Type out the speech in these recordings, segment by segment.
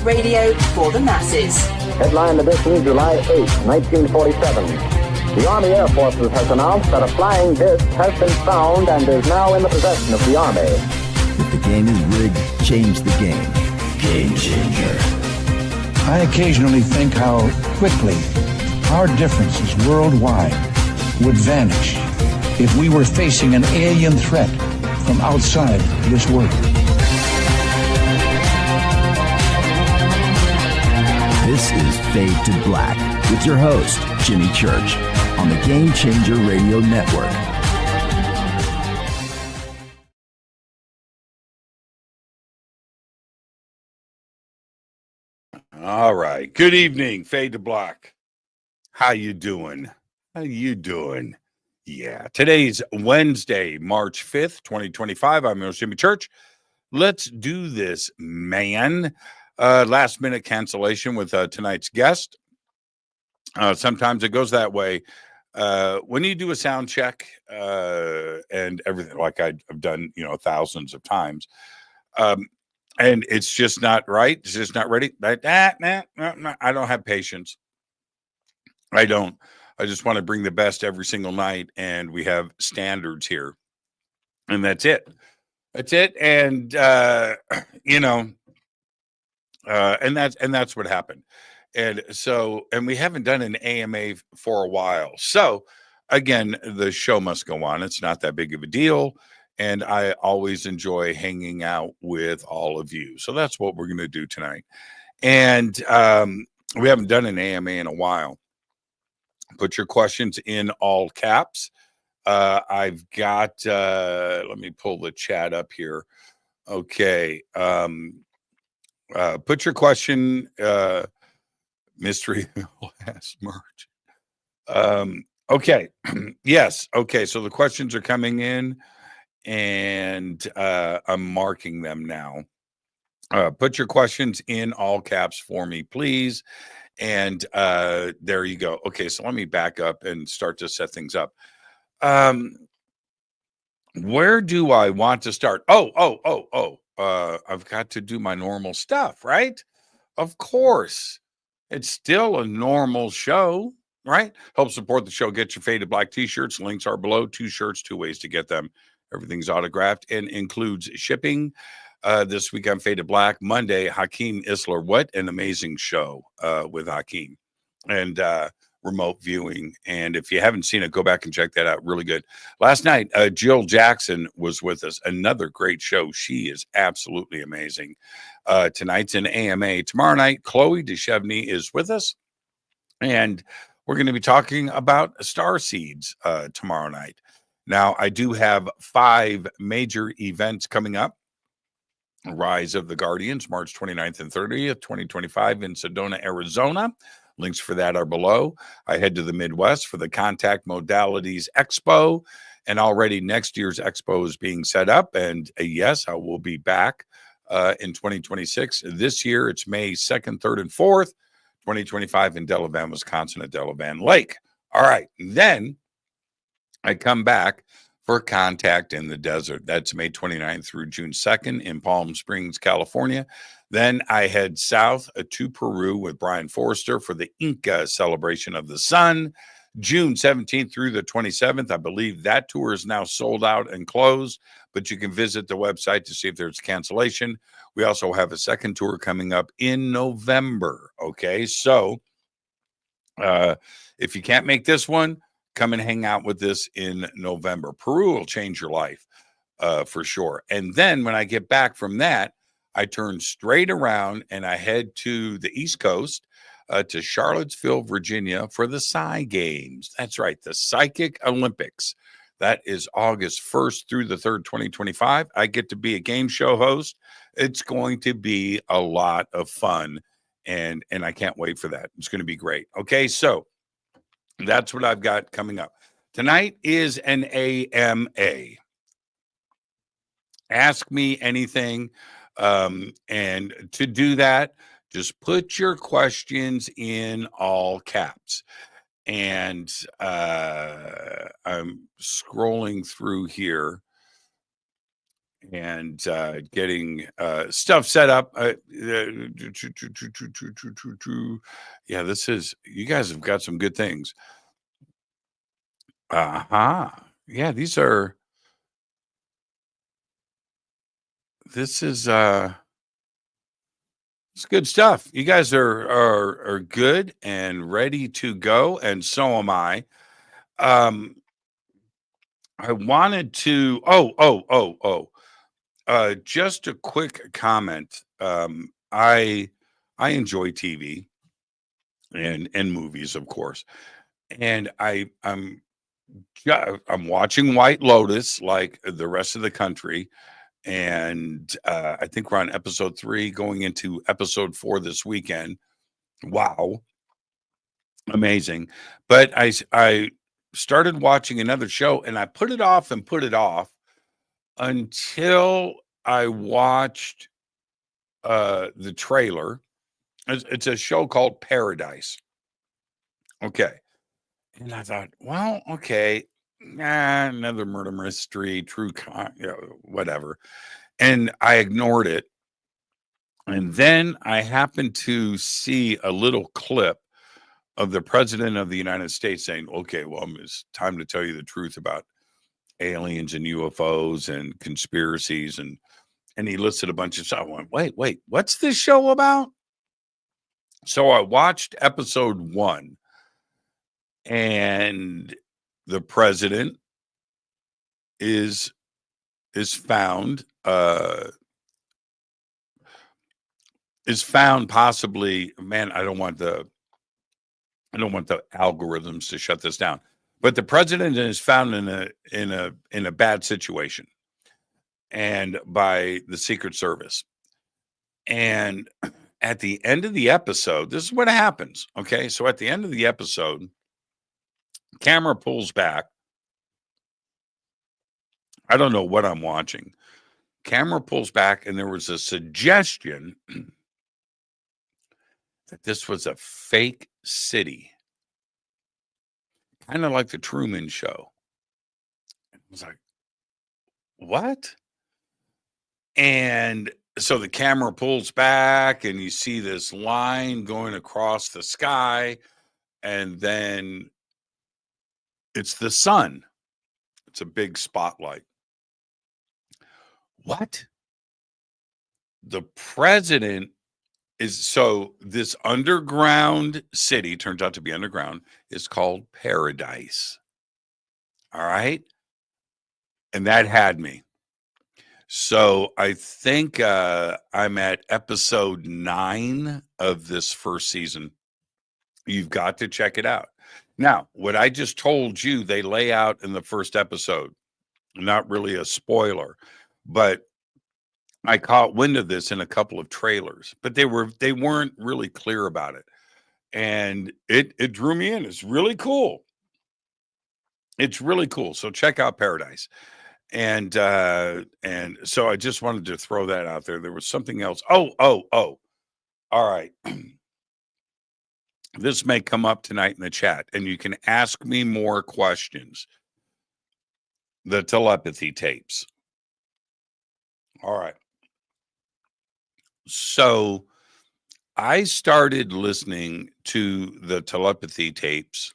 radio for the masses. Headline edition, July 8, 1947. The Army Air Forces has announced that a flying disc has been found and is now in the possession of the Army. If the game is rigged, change the game. Game changer. I occasionally think how quickly our differences worldwide would vanish if we were facing an alien threat from outside this world. This is Fade to Black with your host, Jimmy Church, on the Game Changer Radio Network. All right. Good evening, Fade to Black. How you doing? How you doing? Yeah. Today's Wednesday, March 5th, 2025. I'm your host, Jimmy Church. Let's do this, man. Last minute cancellation with tonight's guest. Sometimes it goes that way. When you do a sound check and everything, like I've done, thousands of times, and it's just not right. It's just not ready. I don't have patience. I don't. I just want to bring the best every single night, and we have standards here, and that's it. That's it. And and that's what happened. And so, and we haven't done an AMA for a while. So again, the show must go on. It's not that big of a deal. And I always enjoy hanging out with all of you. So that's what we're going to do tonight. And we haven't done an AMA in a while. Put your questions in all caps. I've got, let me pull the chat up here. Okay. Put your question, mystery last March. Okay. Yes. Okay. So the questions are coming in and I'm marking them now. Put your questions in all caps for me, please. And there you go. Okay. So let me back up and start to set things up. Where do I want to start? I've got to do my normal stuff, right? Of course. It's still a normal show, right? Help support the show. Get your Faded Black T-shirts. Links are below. 2 shirts, 2 ways to get them. Everything's autographed and includes shipping. This week on Faded Black, Monday, Hakeem Isler. What an amazing show with Hakeem. And remote viewing. And if you haven't seen it, go back and check that out. Really good. Last night, Jill Jackson was with us. Another great show. She is absolutely amazing. Tonight's an AMA. Tomorrow night, Chloe Deshevney is with us. And we're going to be talking about star seeds tomorrow night. Now, I do have 5 major events coming up. Rise of the Guardians, March 29th and 30th, 2025 in Sedona, Arizona. Links for that are below. I head to the Midwest for the Contact Modalities XPO, and already next year's Expo is being set up. And yes, I will be back in 2026. This year, it's May 2nd, 3rd, and 4th, 2025 in Delavan, Wisconsin at Delavan Lake. All right. Then I come back for Contact in the Desert. That's May 29th through June 2nd in Palm Springs, California. Then I head south to Peru with Brian Forrester for the Inca Celebration of the Sun, June 17th through the 27th. I believe that tour is now sold out and closed, but you can visit the website to see if there's cancellation. We also have a second tour coming up in November. Okay, so if you can't make this one, come and hang out with us in November. Peru will change your life for sure. And then when I get back from that, I turn straight around and I head to the East Coast to Charlottesville, Virginia for the PSI Games. That's right, the Psychic Olympics. That is August 1st through the 3rd, 2025. I get to be a game show host. It's going to be a lot of fun, and I can't wait for that. It's going to be great. Okay, so that's what I've got coming up. Tonight is an AMA. Ask me anything. And to do that, just put your questions in all caps. And I'm scrolling through here. and getting stuff set up. Yeah, this is, you guys have got some good things. Yeah, this is it's good stuff. You guys are good and ready to go, and so am I. I wanted to just a quick comment. I enjoy TV and movies, of course. And I'm watching White Lotus like the rest of the country. And I think we're on episode 3 going into episode 4 this weekend. Wow. Amazing. But I started watching another show, and I put it off until I watched the trailer. It's a show called Paradise. Okay. And I thought, well, okay, another murder mystery, whatever. And I ignored it. And then I happened to see a little clip of the president of the United States saying, okay, well, it's time to tell you the truth about aliens and UFOs and conspiracies. And he listed a bunch of stuff. I went, wait, what's this show about? So I watched episode 1, and the president is found possibly, man, I don't want the algorithms to shut this down, but the president is found in a bad situation, and by the Secret Service. And at the end of the episode, this is what happens. Okay. So at the end of the episode, camera pulls back. I don't know what I'm watching. Camera pulls back, and there was a suggestion that this was a fake city, kind of like the Truman Show. I was like, what? And so the camera pulls back, and you see this line going across the sky, and then it's the sun. It's a big spotlight. What? The president is, so this underground city, turns out to be underground, is called Paradise. All right. And that had me. So I think I'm at episode 9 of this first season. You've got to check it out. Now, what I just told you, they lay out in the first episode, not really a spoiler, but I caught wind of this in a couple of trailers, but they weren't really clear about it. And it drew me in. It's really cool. It's really cool. So check out Paradise. And so I just wanted to throw that out there. There was something else. Oh. All right. This may come up tonight in the chat, and you can ask me more questions. The telepathy tapes. All right. So I started listening to the telepathy tapes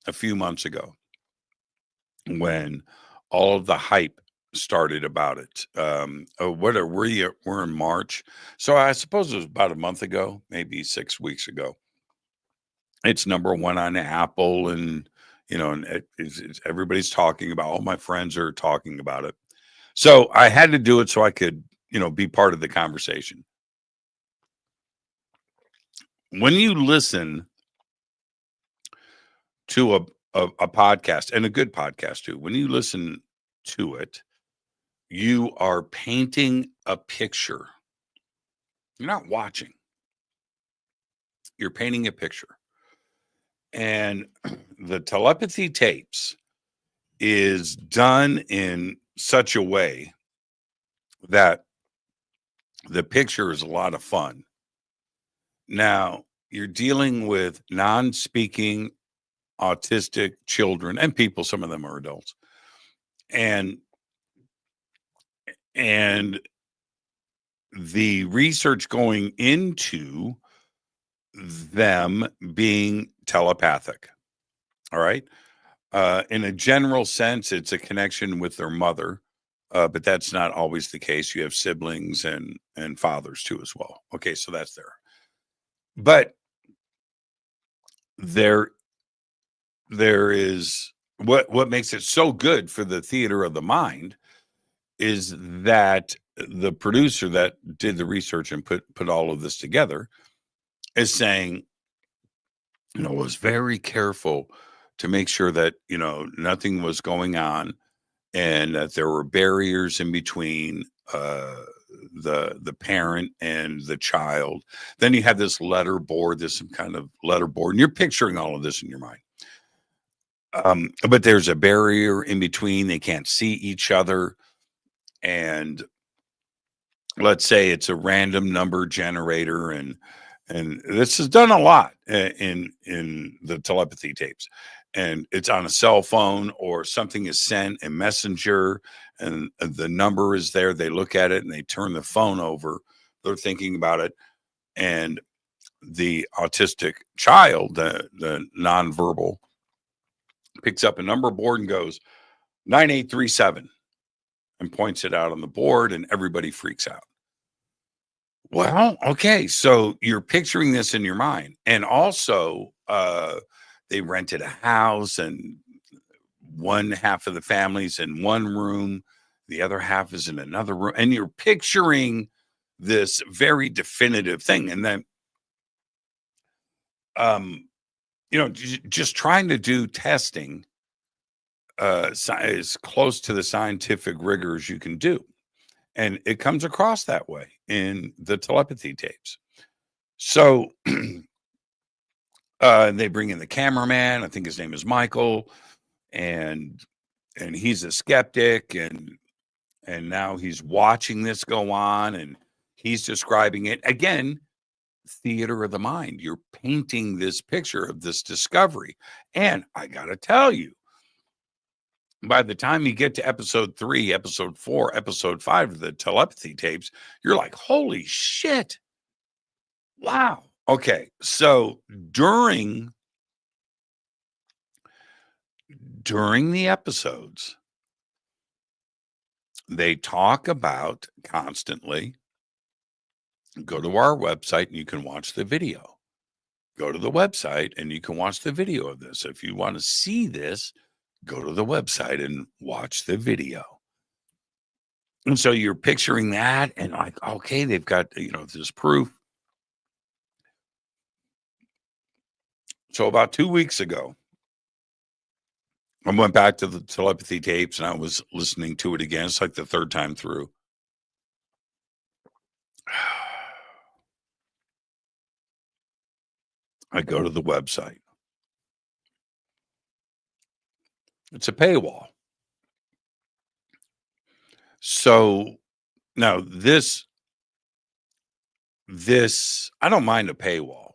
a few months ago when all of the hype started about it. We're in March. So I suppose it was about a month ago, maybe 6 weeks ago. It's number 1 on Apple, and everybody's talking about. All my friends are talking about it. So I had to do it so I could, be part of the conversation. When you listen to a podcast, and a good podcast too, when you listen to it, you are painting a picture. You're not watching. You're painting a picture. And the telepathy tapes is done in such a way that the picture is a lot of fun. Now, you're dealing with non-speaking autistic children and people, some of them are adults. And And the research going into them being telepathic. All right. In a general sense, it's a connection with their mother, but that's not always the case. You have siblings and fathers too as well. Okay, so that's there. But there is what makes it so good for the theater of the mind is that the producer that did the research and put all of this together is saying, was very careful to make sure that, nothing was going on and that there were barriers in between the parent and the child. Then you have this letter board, some kind of letter board, and you're picturing all of this in your mind. But there's a barrier in between. They can't see each other. And let's say it's a random number generator, and this is done a lot in the telepathy tapes, and it's on a cell phone or something is sent in messenger and the number is there. They look at it and they turn the phone over. They're thinking about it. And the autistic child, the nonverbal, picks up a number board and goes 9837 and points it out on the board, and everybody freaks out. Well, okay, so you're picturing this in your mind. And also, they rented a house, and one half of the family's in one room, the other half is in another room, and you're picturing this very definitive thing. And then, just trying to do testing as close to the scientific rigor as you can do. And it comes across that way in the telepathy tapes. So they bring in the cameraman. I think his name is Michael, and he's a skeptic, and now he's watching this go on, and he's describing it again. Theater of the mind. You're painting this picture of this discovery, and I gotta tell you, by the time you get to episode 3, episode 4, episode 5 of the telepathy tapes, you're like, holy shit. Wow. Okay. So during the episodes, they talk about constantly, go to our website and you can watch the video. Go to the website and you can watch the video of this. If you want to see this, go to the website and watch the video. And so you're picturing that and like, okay, they've got, this proof. So about 2 weeks ago, I went back to the telepathy tapes and I was listening to it again. It's like the third time through. I go to the website. It's a paywall. So now this, I don't mind a paywall,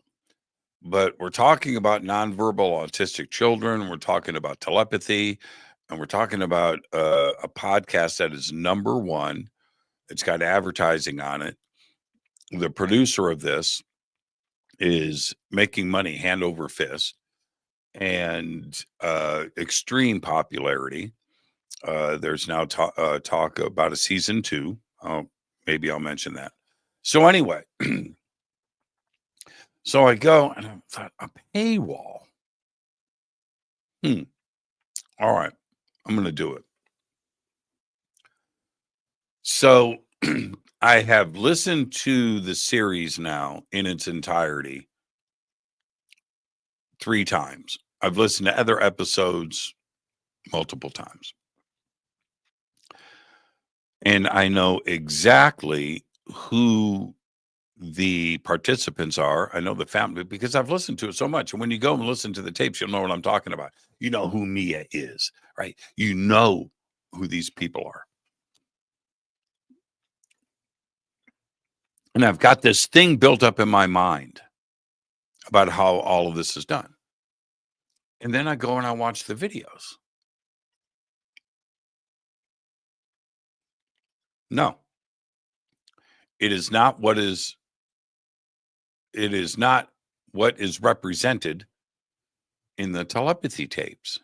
but we're talking about nonverbal autistic children. We're talking about telepathy, and we're talking about a podcast that is number one. It's got advertising on it. The producer of this is making money hand over fist, and extreme popularity. There's now talk about a season 2. Maybe I'll mention that. So anyway, so I go and I thought, a paywall. All right, I'm going to do it. So I have listened to the series now in its entirety 3 times. I've listened to other episodes multiple times. And I know exactly who the participants are. I know the family because I've listened to it so much. And when you go and listen to the tapes, you'll know what I'm talking about. You know who Mia is, right? You know who these people are. And I've got this thing built up in my mind about how all of this is done. And then I go and I watch the videos. No, it is not what is. It is not what is represented in the telepathy tapes.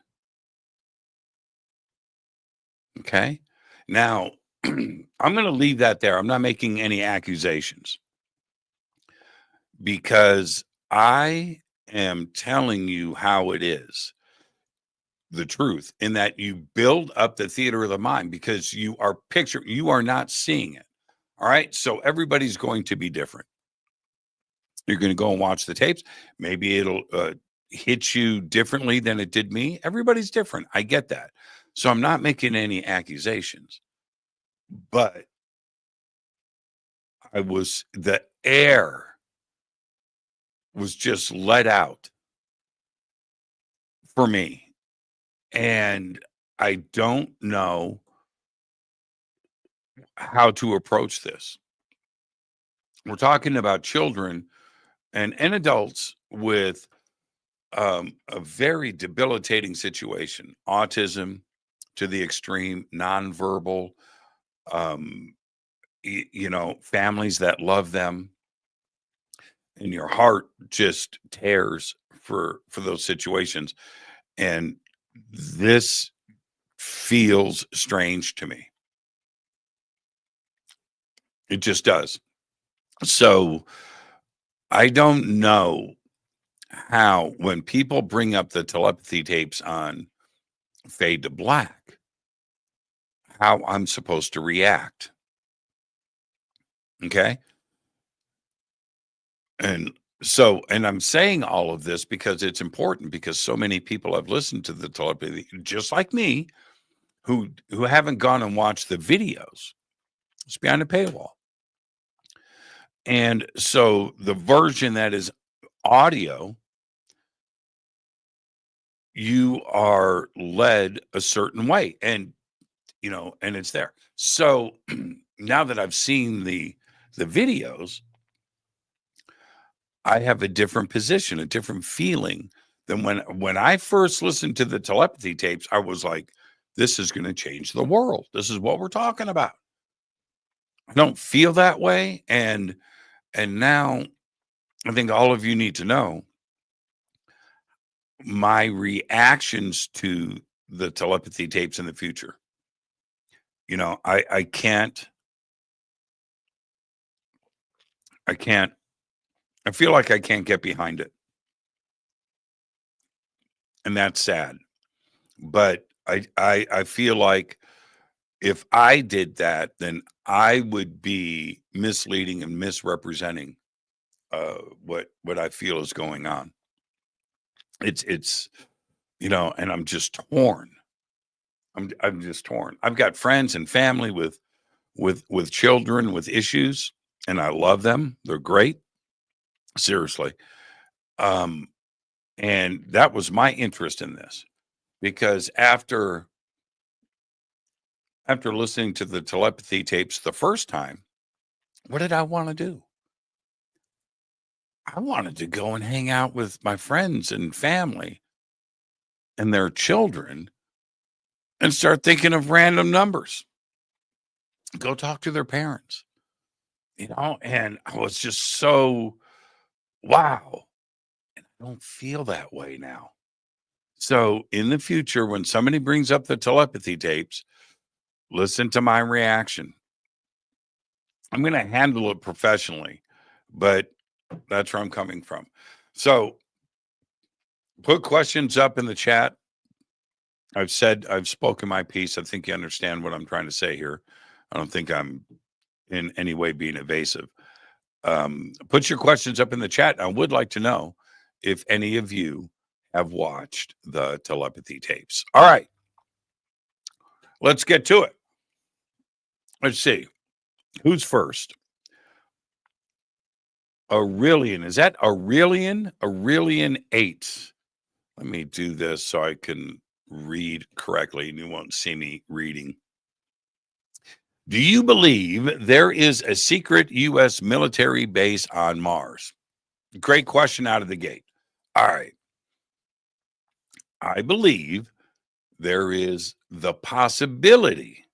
Okay. Now, I'm going to leave that there. I'm not making any accusations because I am telling you how it is, the truth, in that you build up the theater of the mind because you are not seeing it. All right. So everybody's going to be different. You're going to go and watch the tapes. Maybe it'll hit you differently than it did me. Everybody's different. I get that. So I'm not making any accusations, but the air was just let out for me. And I don't know how to approach this. We're talking about children and adults with a very debilitating situation, autism to the extreme, nonverbal, families that love them, and your heart just tears for those situations. And this feels strange to me. It just does. So I don't know how, when people bring up the telepathy tapes on Fade to Black, how I'm supposed to react. Okay. And I'm saying all of this because it's important, because so many people have listened to the telepathy, just like me, who haven't gone and watched the videos. It's behind a paywall. And so the version that is audio, you are led a certain way, and and it's there. So now that I've seen the videos, I have a different position, a different feeling than when I first listened to the telepathy tapes. I was like, this is going to change the world. This is what we're talking about. I don't feel that way. And now I think all of you need to know my reactions to the telepathy tapes in the future. I can't, I feel like I can't get behind it. And that's sad. But I feel like if I did that, then I would be misleading and misrepresenting what I feel is going on. It's and I'm just torn. I'm just torn. I've got friends and family with children with issues, and I love them. They're great. Seriously. And that was my interest in this, because after listening to the telepathy tapes the first time, what did I want to do? I wanted to go and hang out with my friends and family and their children and start thinking of random numbers. Go talk to their parents, and I was just so, wow. And I don't feel that way now. So in the future, when somebody brings up the telepathy tapes, listen to my reaction. I'm going to handle it professionally, but that's where I'm coming from. So put questions up in the chat. I've spoken my piece. I think you understand what I'm trying to say here. I don't think I'm in any way being evasive. Put your questions up in the chat. I would like to know if any of you have watched the telepathy tapes. All right, let's get to it. Let's see. Who's first? Aurelian. Is that Aurelian? Aurelian 8. Let me do this so I can read correctly and you won't see me reading. Do you believe there is a secret U.S. military base on Mars? Great question out of the gate. All right. I believe there is the possibility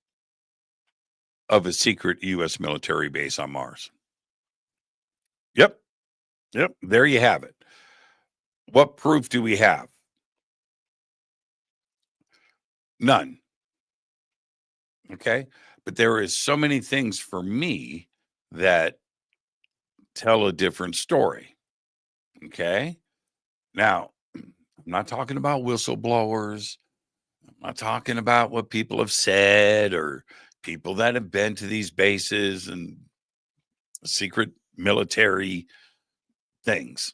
of a secret U.S. military base on Mars. Yep. There you have it. What proof do we have? None. Okay. But there is so many things for me that tell a different story. Okay. Now, I'm not talking about whistleblowers. I'm not talking about what people have said or people that have been to these bases and secret military things.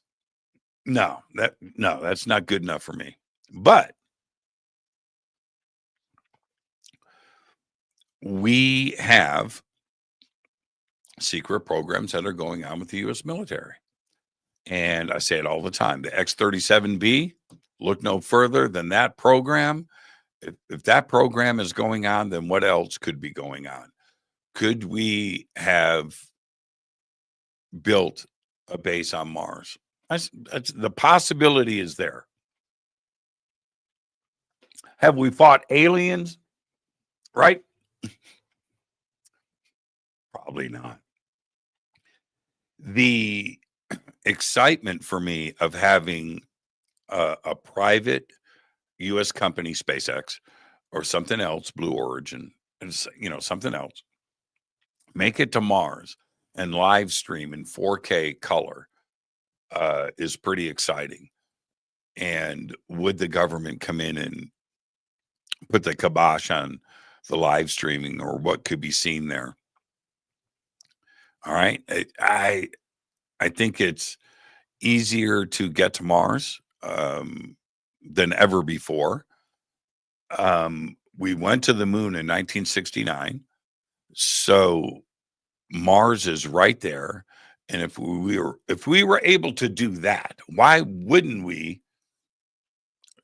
No, that's not good enough for me. But we have secret programs that are going on with the U.S. military. And I say it all the time. The X-37B, look no further than that program. If that program is going on, then what else could be going on? Could we have built a base on Mars? That's the possibility is there. Have we fought aliens? Right? Probably not. The excitement for me of having a private U.S. company, SpaceX, or something else, Blue Origin, and something else, make it to Mars and live stream in 4K color is pretty exciting. And would the government come in and put the kibosh on the live streaming or what could be seen there? All right. I think it's easier to get to Mars than ever before. We went to the moon in 1969. So Mars is right there. And if we were able to do that, why wouldn't we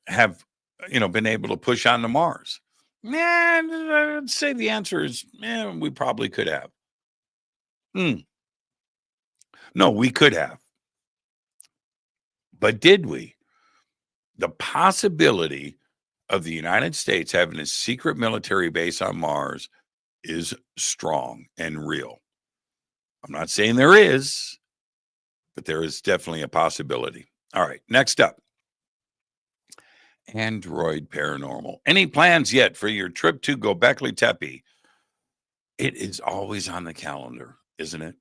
have, been able to push on to Mars? I'd say the answer is, we probably could have. No, we could have. But did we? The possibility of the United States having a secret military base on Mars is strong and real. I'm not saying there is, but there is definitely a possibility. All right, next up. Android Paranormal. Any plans yet for your trip to Göbekli Tepe? It is always on the calendar, isn't it?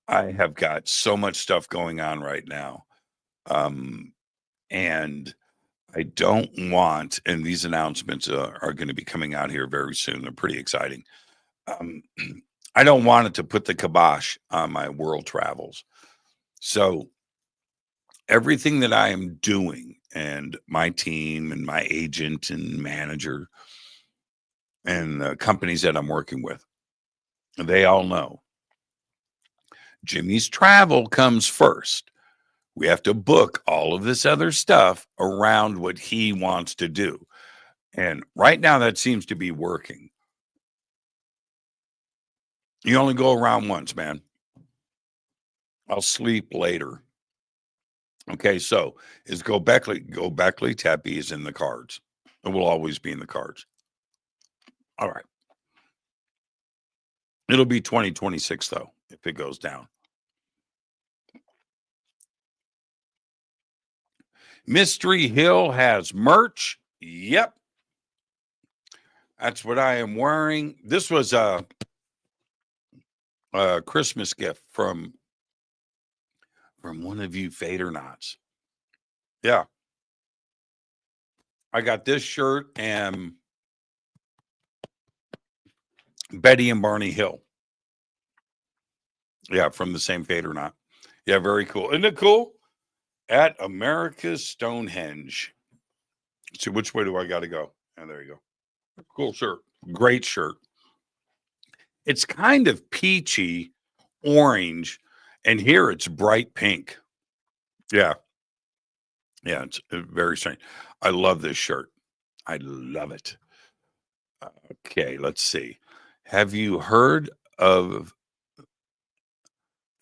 I have got so much stuff going on right now. And I don't want, and these announcements are going to be coming out here very soon. They're pretty exciting. I don't want it to put the kibosh on my world travels. So everything that I am doing and my team and my agent and manager and the companies that I'm working with, they all know Jimmy's travel comes first. We have to book all of this other stuff around what he wants to do. And right now that seems to be working. You only go around once, man. I'll sleep later. Okay, so is Göbekli Tepe is in the cards. It will always be in the cards. All right. It'll be 2026 though, if it goes down. Mystery Hill has merch. Yep. That's what I am wearing. This was a Christmas gift from one of you Fadernauts. Yeah. I got this shirt and Betty and Barney Hill. Yeah, from the same Fadernaut. Yeah, very cool. Isn't it cool? At America's Stonehenge. So which way do I got to go? And there you go. Cool shirt. Great shirt. It's kind of peachy orange, and here it's bright pink. Yeah. Yeah, it's very strange. I love this shirt. I love it. Okay, let's see. Have you heard of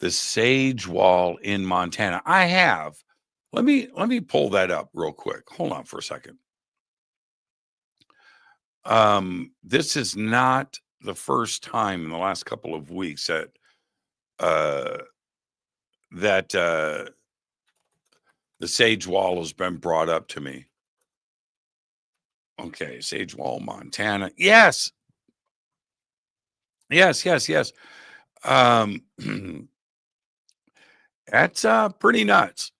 the Sage Wall in Montana? I have. Let me pull that up real quick. Hold on for a second. This is not the first time in the last couple of weeks that uh, the Sage Wall has been brought up to me. Okay, Sage Wall, Montana. Yes, yes. Um, that's pretty nuts.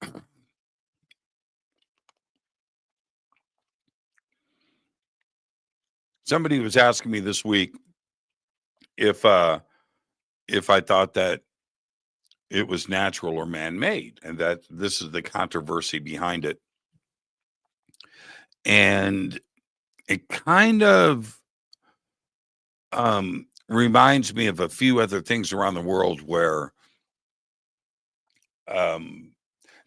Somebody was asking me this week if I thought that it was natural or man-made, and that this is the controversy behind it. And it kind of reminds me of a few other things around the world where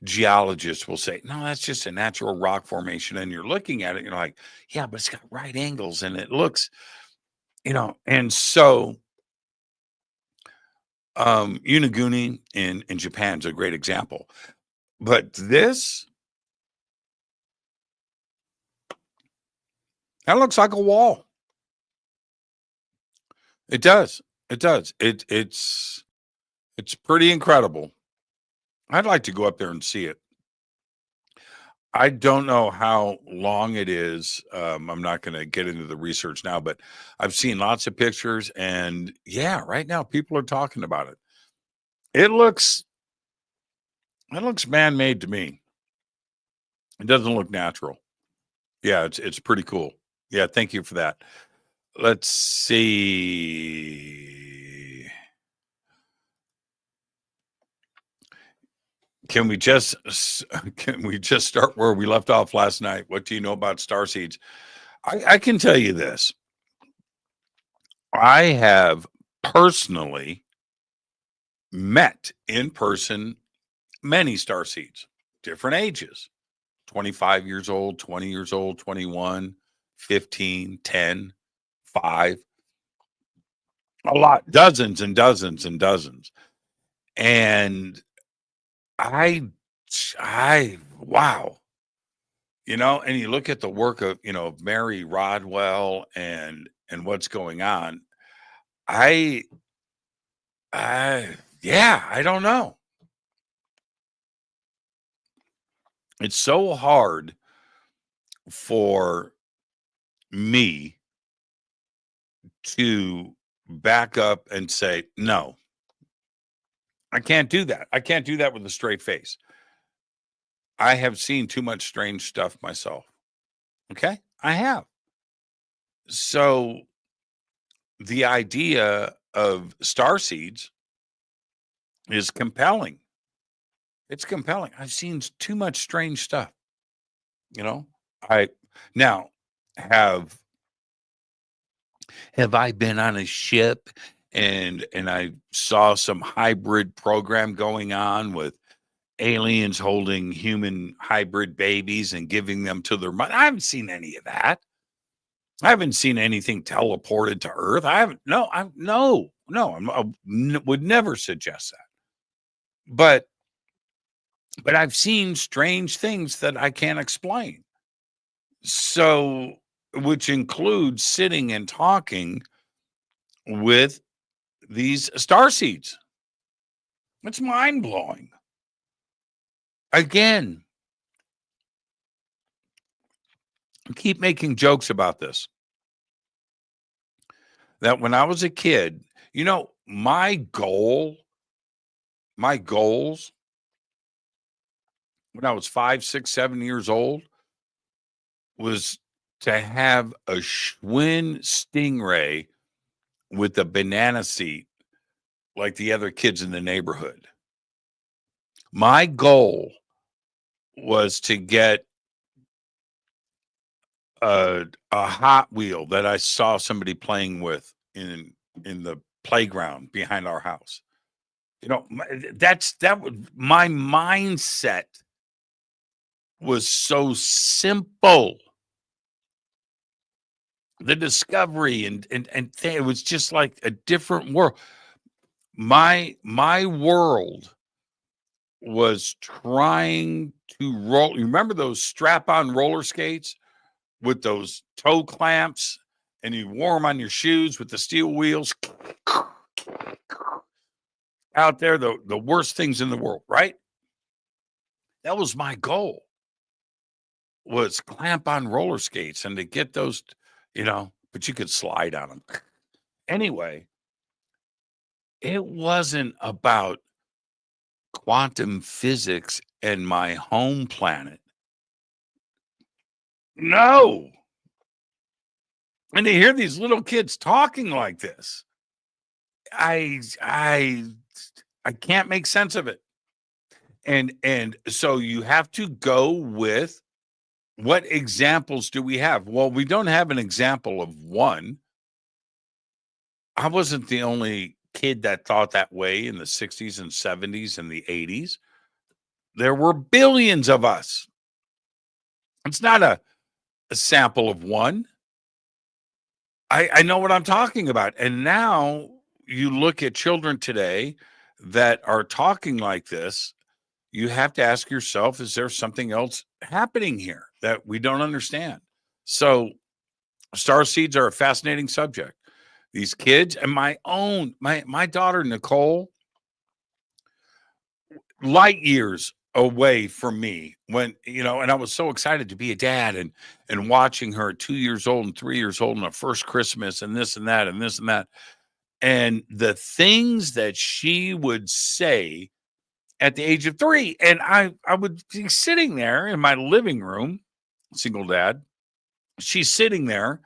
geologists will say, no, that's just a natural rock formation. And you're looking at it, you're like, yeah, but it's got right angles and it looks, and so Uniguni in Japan is a great example. But this, that looks like a wall. It does. It's pretty incredible. I'd like to go up there and see it. I don't know how long it is. I'm not going to get into the research now, but I've seen lots of pictures, and yeah, right now people are talking about it. It looks man-made to me. It doesn't look natural. Yeah, it's pretty cool. Yeah, thank you for that. Let's see. Can we just start where we left off last night? What do you know about starseeds? I can tell you this. I have personally met in person many starseeds, different ages, 25 years old, 20 years old, 21, 15, 10, 5, a lot, dozens and dozens and dozens. And I wow. And you look at the work of, Mary Rodwell and what's going on. I don't know. It's so hard for me to back up and say, no, I can't do that. I can't do that with a straight face. I have seen too much strange stuff myself. Okay? I have. So the idea of starseeds is compelling. It's compelling. I've seen too much strange stuff. I now have I been on a ship and I saw some hybrid program going on with aliens holding human hybrid babies and giving them to their mother. I haven't seen any of that. I haven't seen anything teleported to Earth. I would never suggest that. But I've seen strange things that I can't explain. So, which includes sitting and talking with these starseeds. It's mind-blowing. Again, I keep making jokes about this. That when I was a kid, my goals when I was 5, 6, 7 years old was to have a Schwinn Stingray with a banana seat like the other kids in the neighborhood. My goal was to get a Hot Wheel that I saw somebody playing with in the playground behind our house. My mindset was so simple. The discovery and it was just like a different world. My world was trying to roll. You remember those strap-on roller skates with those toe clamps and you wore them on your shoes with the steel wheels out there, the worst things in the world, right? That was my goal, was clamp on roller skates and to get those, but you could slide on them. Anyway, it wasn't about quantum physics and my home planet. No. And to hear these little kids talking like this, I can't make sense of it. And so you have to go with, what examples do we have? Well, we don't have an example of one. I wasn't the only kid that thought that way in the 60s and 70s and the 80s. There were billions of us. It's not a sample of one. I know what I'm talking about. And now you look at children today that are talking like this, you have to ask yourself, is there something else happening here that we don't understand? So starseeds are a fascinating subject. These kids, and my daughter, Nicole, light years away from me when, and I was so excited to be a dad and watching her at 2 years old and 3 years old on her first Christmas and this and that and this and that. And the things that she would say at the age of 3. And I would be sitting there in my living room, single dad. She's sitting there.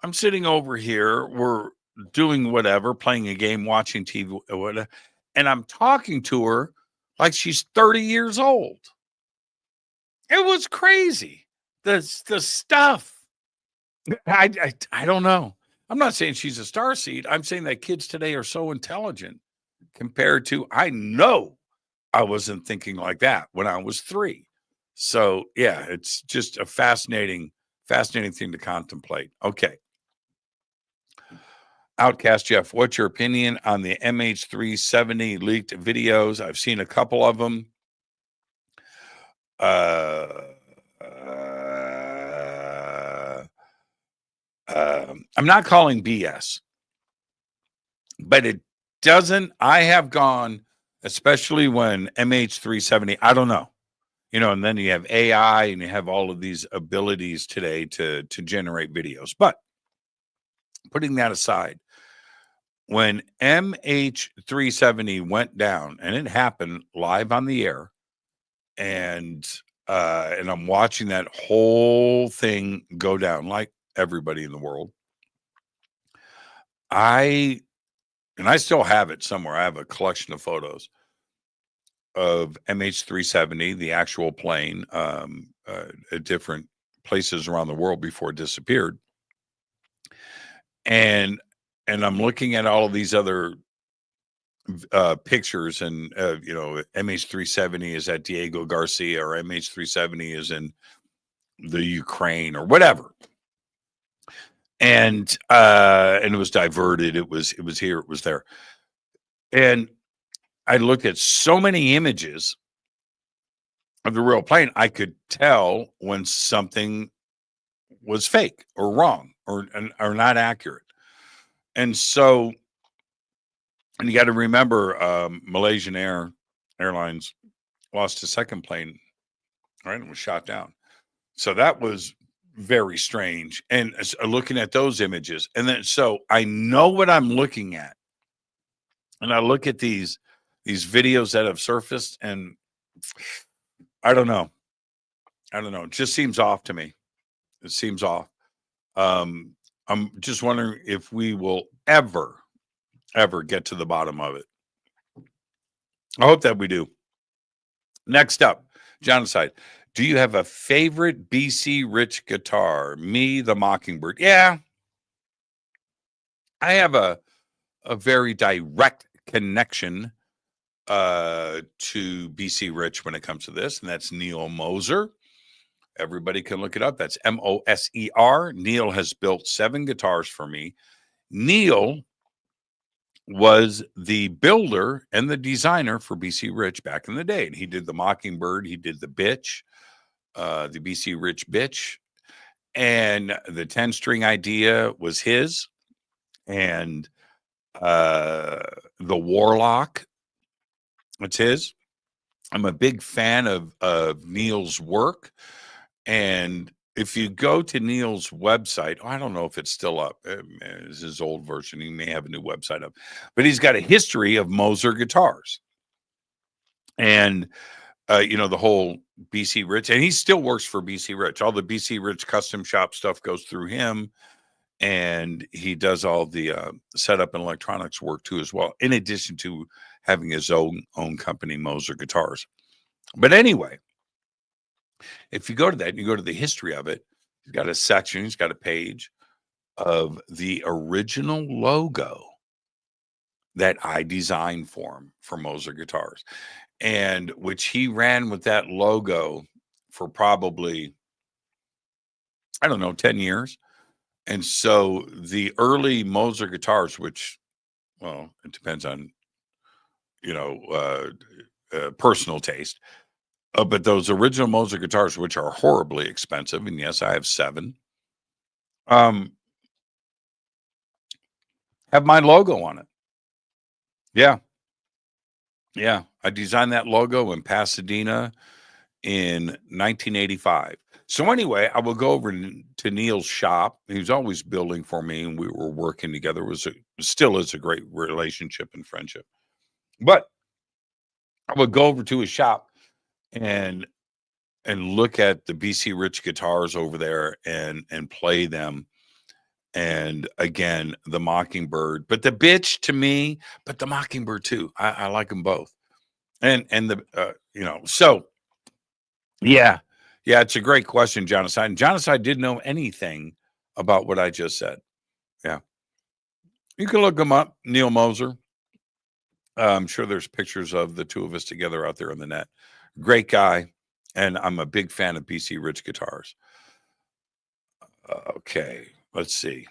I'm sitting over here. We're doing whatever, playing a game, watching TV, whatever. And I'm talking to her like she's 30 years old. It was crazy. The stuff. I don't know. I'm not saying she's a starseed. I'm saying that kids today are so intelligent compared to, I know I wasn't thinking like that when I was 3. So yeah, it's just a fascinating thing to contemplate. Okay. Outcast Jeff, what's your opinion on the MH370 leaked videos? I've seen a couple of them. I'm not calling BS, but it doesn't. I have gone, especially when MH370, I don't know, and then you have AI and you have all of these abilities today to generate videos. But putting that aside, when MH370 went down, and it happened live on the air, and I'm watching that whole thing go down like everybody in the world. I still have it somewhere. I have a collection of photos of MH370, the actual plane, at different places around the world before it disappeared. And I'm looking at all of these other pictures, and MH370 is at Diego Garcia, or MH370 is in the Ukraine or whatever. And it was diverted. It was here, it was there. And I looked at so many images of the real plane, I could tell when something was fake or wrong or not accurate. And so, and you got to remember, Malaysian Airlines lost a second plane, right? And was shot down. So that was very strange. And looking at those images, and then, so I know what I'm looking at. And I look at these videos that have surfaced, and I don't know. It just seems off to me. It seems off. I'm just wondering if we will ever get to the bottom of it. I hope that we do. Next up, Genocide. Do you have a favorite BC Rich guitar? Me, the Mockingbird. Yeah. I have a very direct connection to BC Rich when it comes to this, and that's Neil Moser. Everybody can look it up. That's Moser. Neil has built 7 guitars for me. Neil was the builder and the designer for BC Rich back in the day. And he did the Mockingbird. He did the Bitch, the BC Rich Bitch. And the 10-string idea was his, and the Warlock, it's his. I'm a big fan of Neil's work, and if you go to Neil's website, I don't know if it's still up. It's his old version. He may have a new website up, but he's got a history of Moser guitars, and the whole BC Rich, and he still works for BC Rich. All the BC Rich custom shop stuff goes through him, and he does all the setup and electronics work too as well, in addition to having his own company, Moser Guitars. But anyway, if you go to that and you go to the history of it, he's got a section, he's got a page of the original logo that I designed for him for Moser Guitars, and which he ran with that logo for probably, I don't know, 10 years. And so the early Moser guitars, which, well, it depends on, personal taste. But those original Moser guitars, which are horribly expensive, and yes, I have 7, have my logo on it. Yeah. Yeah. I designed that logo in Pasadena in 1985. So anyway, I will go over to Neil's shop. He was always building for me, and we were working together. Still is a great relationship and friendship. But I would go over to his shop and look at the BC Rich guitars over there and play them. And again, the Mockingbird, but the bitch to me, but the Mockingbird too. I like them both. And the so yeah, it's a great question, Jonathan. Jonathan didn't know anything about what I just said. Yeah, you can look him up, Neil Moser. I'm sure there's pictures of the two of us together out there on the net. Great guy, and I'm a big fan of BC Rich guitars. Okay, let's see.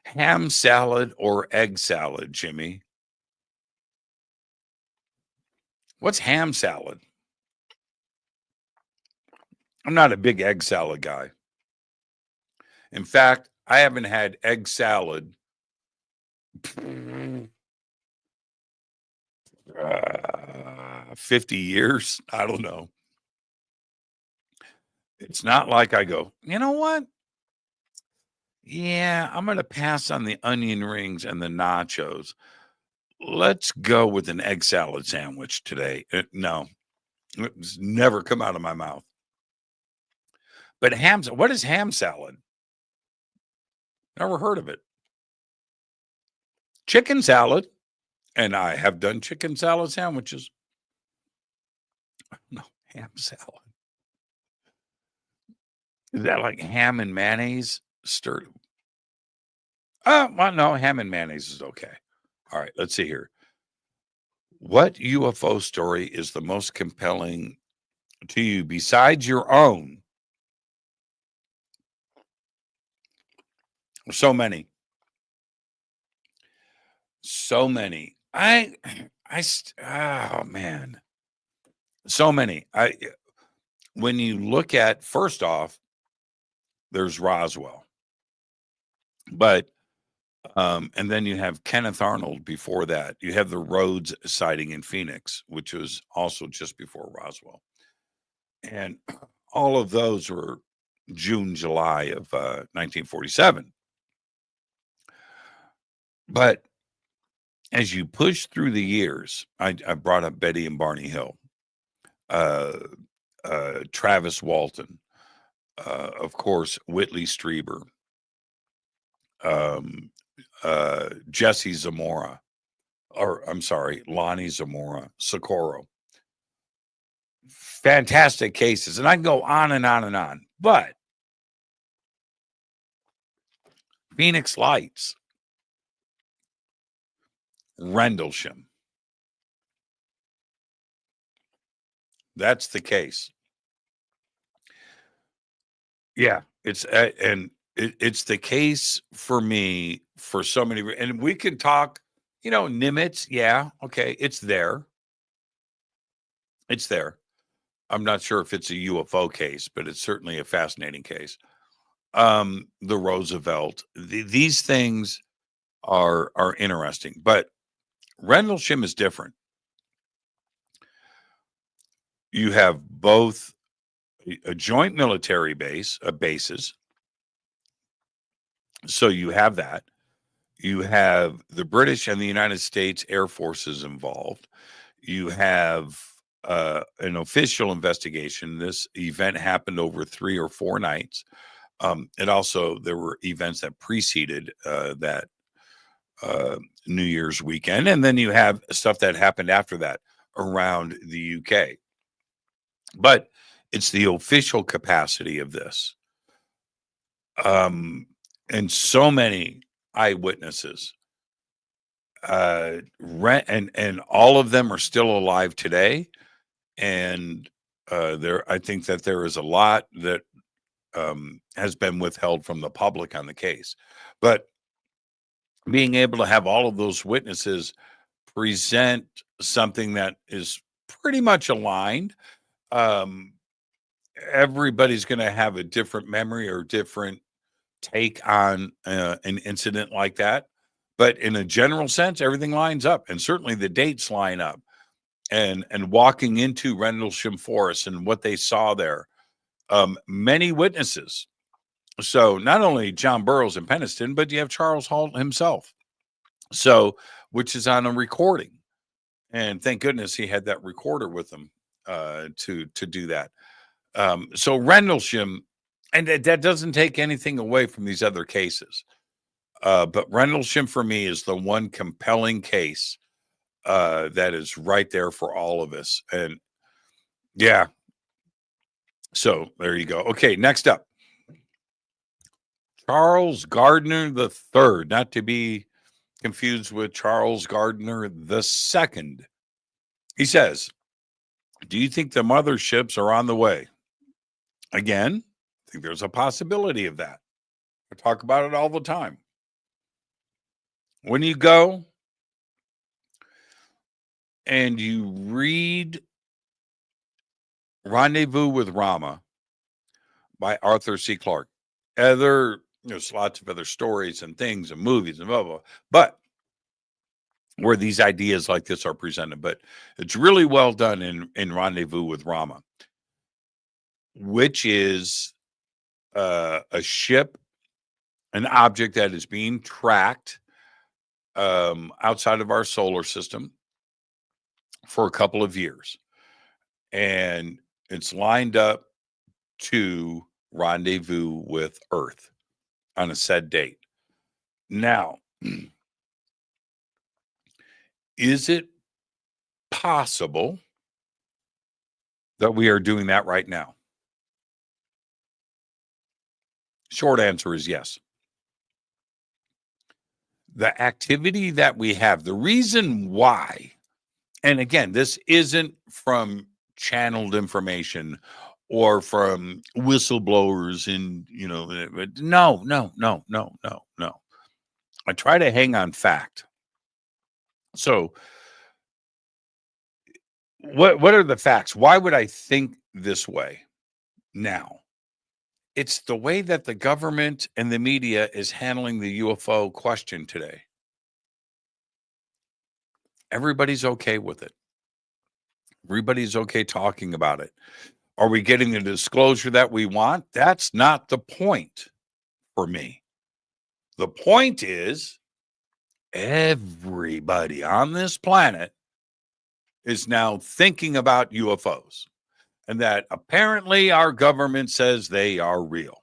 Ham salad or egg salad, Jimmy? What's ham salad? I'm not a big egg salad guy. In fact, I haven't had egg salad 50 years. I don't know. It's not like I go, you know what? Yeah, I'm going to pass on the onion rings and the nachos. Let's go with an egg salad sandwich today. No, it's never come out of my mouth. But what is ham salad? Never heard of it. Chicken salad. And I have done chicken salad sandwiches. No, ham salad. Is that like ham and mayonnaise stirred? Well, no, ham and mayonnaise is okay. All right, let's see here. What UFO story is the most compelling to you besides your own? So many. So many. Oh man. So many. When you look at, first off, there's Roswell. But and then you have Kenneth Arnold before that. You have the Rhodes sighting in Phoenix, which was also just before Roswell. And all of those were June, July of 1947. But as you push through the years, I brought up Betty and Barney Hill, Travis Walton, of course, Whitley Strieber, Jesse Zamora, Lonnie Zamora, Socorro. Fantastic cases. And I can go on and on and on. But Phoenix Lights, Rendlesham. That's the case. Yeah, it's the case for me for so many, and we can talk, Nimitz. Yeah, okay, it's there. I'm not sure if it's a UFO case, but it's certainly a fascinating case. The Roosevelt, these things are interesting, but Rendlesham is different. You have both a joint military base, bases. So you have that. You have the British and the United States Air Forces involved. You have an official investigation. This event happened over 3 or 4 nights. And also there were events that preceded that New Year's weekend. And then you have stuff that happened after that around the UK. But it's the official capacity of this. And so many eyewitnesses. And all of them are still alive today. And I think that there is a lot that has been withheld from the public on the case. But being able to have all of those witnesses present something that is pretty much aligned, everybody's going to have a different memory or different take on an incident like that. But in a general sense, everything lines up, and certainly the dates line up. And walking into Rendlesham Forest and what they saw there, many witnesses. So not only John Burroughs and Peniston, but you have Charles Hall himself. So, which is on a recording, and thank goodness he had that recorder with him to do that. So Rendlesham, and that doesn't take anything away from these other cases. But Rendlesham for me is the one compelling case that is right there for all of us. And yeah. So there you go. Okay, next up. Charles Gardner III, not to be confused with Charles Gardner II. He says, do you think the motherships are on the way? Again, I think there's a possibility of that. I talk about it all the time. When you go and you read Rendezvous with Rama by Arthur C. Clarke, there's lots of other stories and things and movies and blah, blah, blah, but where these ideas like this are presented, but it's really well done in Rendezvous with Rama, which is a ship, an object that is being tracked outside of our solar system for a couple of years. And it's lined up to rendezvous with Earth on a set date. Now, is it possible that we are doing that right now? Short answer is yes. The activity that we have, the reason why, and again, this isn't from channeled information or from whistleblowers and, no. I try to hang on fact. So what are the facts? Why would I think this way now? It's the way that the government and the media is handling the UFO question today. Everybody's okay with it. Everybody's okay talking about it. Are we getting the disclosure that we want? That's not the point for me. The point is everybody on this planet is now thinking about UFOs, and that apparently our government says they are real.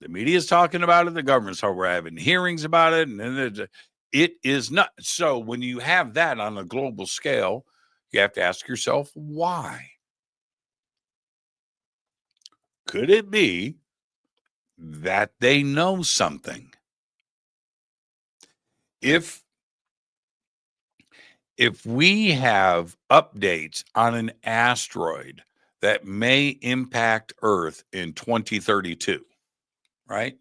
The media is talking about it. The government's we're having hearings about it, and it is not. So when you have that on a global scale, you have to ask yourself, why? Could it be that they know something? If we have updates on an asteroid that may impact Earth in 2032, right?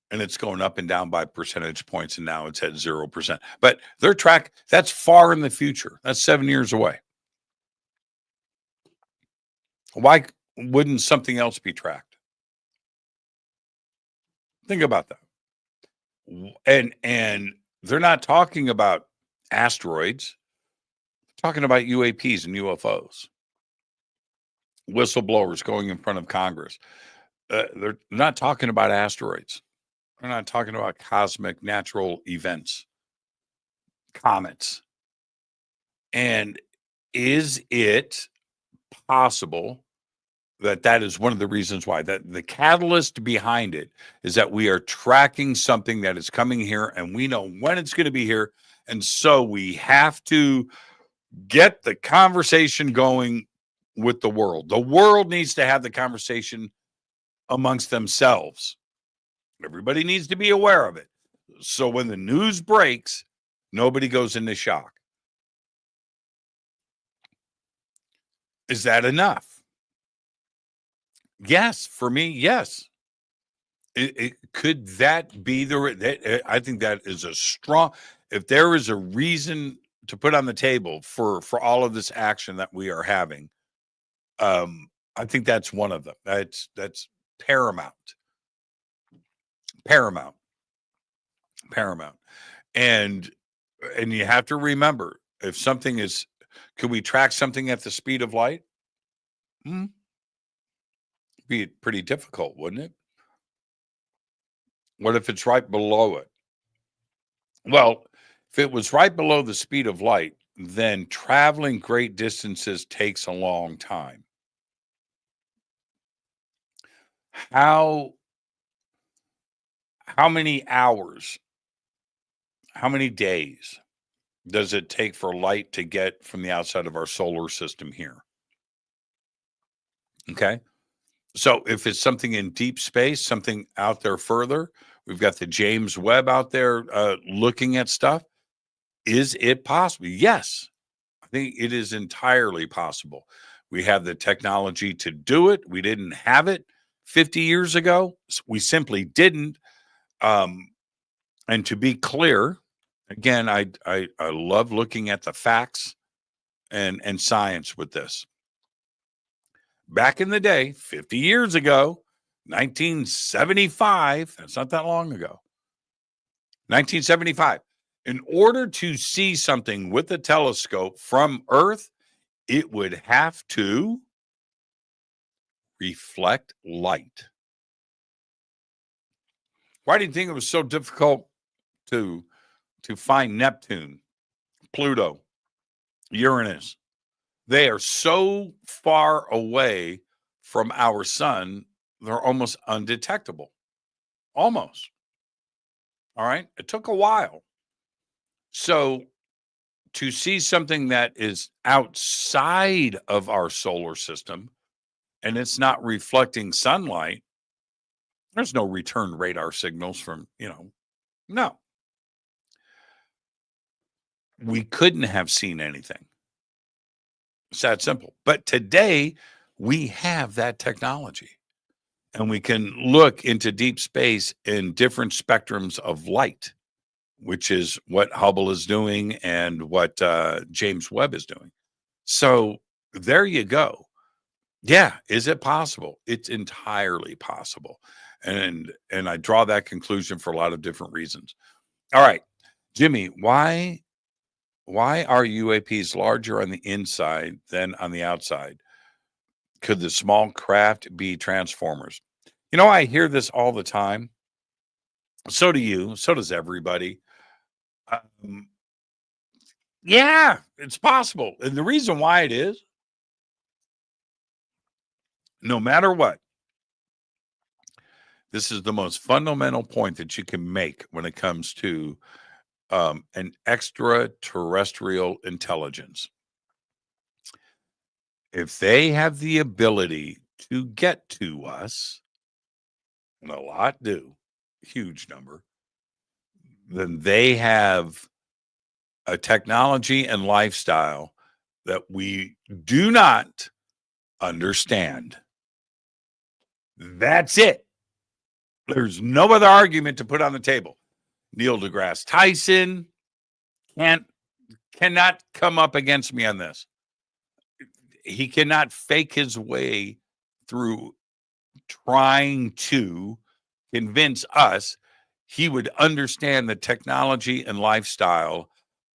And it's going up and down by percentage points, and now it's at 0%. But their track, that's far in the future. That's 7 years away. Why wouldn't something else be tracked? Think about that. And they're not talking about asteroids, talking about UAPs and UFOs. Whistleblowers going in front of Congress. They're not talking about asteroids. They're not talking about cosmic natural events, comets. And is it possible that is one of the reasons why, that the catalyst behind it is that we are tracking something that is coming here and we know when it's going to be here. And so we have to get the conversation going with the world. The world needs to have the conversation amongst themselves. Everybody needs to be aware of it. So when the news breaks, nobody goes into shock. Is that enough? Yes, for me, yes. Could that be I think that is a strong, if there is a reason to put on the table for all of this action that we are having, I think that's one of them. That's paramount. And you have to remember, if something is, could we track something at the speed of light? Be pretty difficult, wouldn't it? What if it's right below it? Well, if it was right below the speed of light, then traveling great distances takes a long time. How many hours, how many days does it take for light to get from the outside of our solar system here? Okay. So if it's something in deep space, something out there further, we've got the James Webb out there looking at stuff. Is it possible? Yes. I think it is entirely possible. We have the technology to do it. We didn't have it 50 years ago. We simply didn't. And to be clear, again, I love looking at the facts and science with this. Back in the day, 50 years ago, 1975, that's not that long ago, 1975, in order to see something with a telescope from Earth, it would have to reflect light. Why do you think it was so difficult to find Neptune, Pluto, Uranus? They are so far away from our sun, they're almost undetectable. Almost. All right. It took a while. So to see something that is outside of our solar system and it's not reflecting sunlight, there's no return radar signals from, no. We couldn't have seen anything. It's that simple. But today, we have that technology. And we can look into deep space in different spectrums of light, which is what Hubble is doing and what James Webb is doing. So there you go. Yeah, is it possible? It's entirely possible. And I draw that conclusion for a lot of different reasons. All right, Jimmy, why are UAPs larger on the inside than on the outside? Could the small craft be transformers? I hear this all the time. So do you. So does everybody. Yeah, it's possible. And the reason why it is, no matter what, this is the most fundamental point that you can make when it comes to an extraterrestrial intelligence. If they have the ability to get to us, and a lot do, huge number, then they have a technology and lifestyle that we do not understand. That's it. There's no other argument to put on the table. Neil deGrasse Tyson cannot come up against me on this. he cannot fake his way through trying to convince us he would understand the technology and lifestyle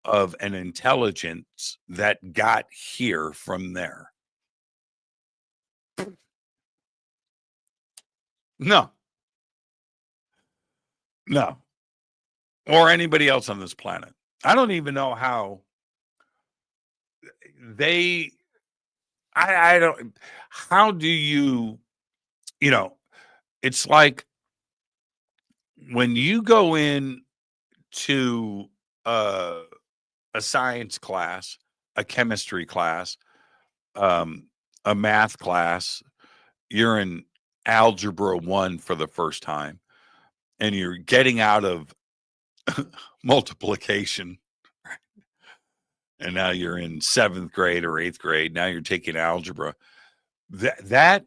of an intelligence that got here from there. No. No. Or anybody else on this planet. I don't even know how they, I don't, how do you, it's like when you go in to a science class, a chemistry class, a math class, you're in algebra 1 for the first time, and you're getting out of multiplication, and now you're in 7th grade or 8th grade. Now you're taking algebra. That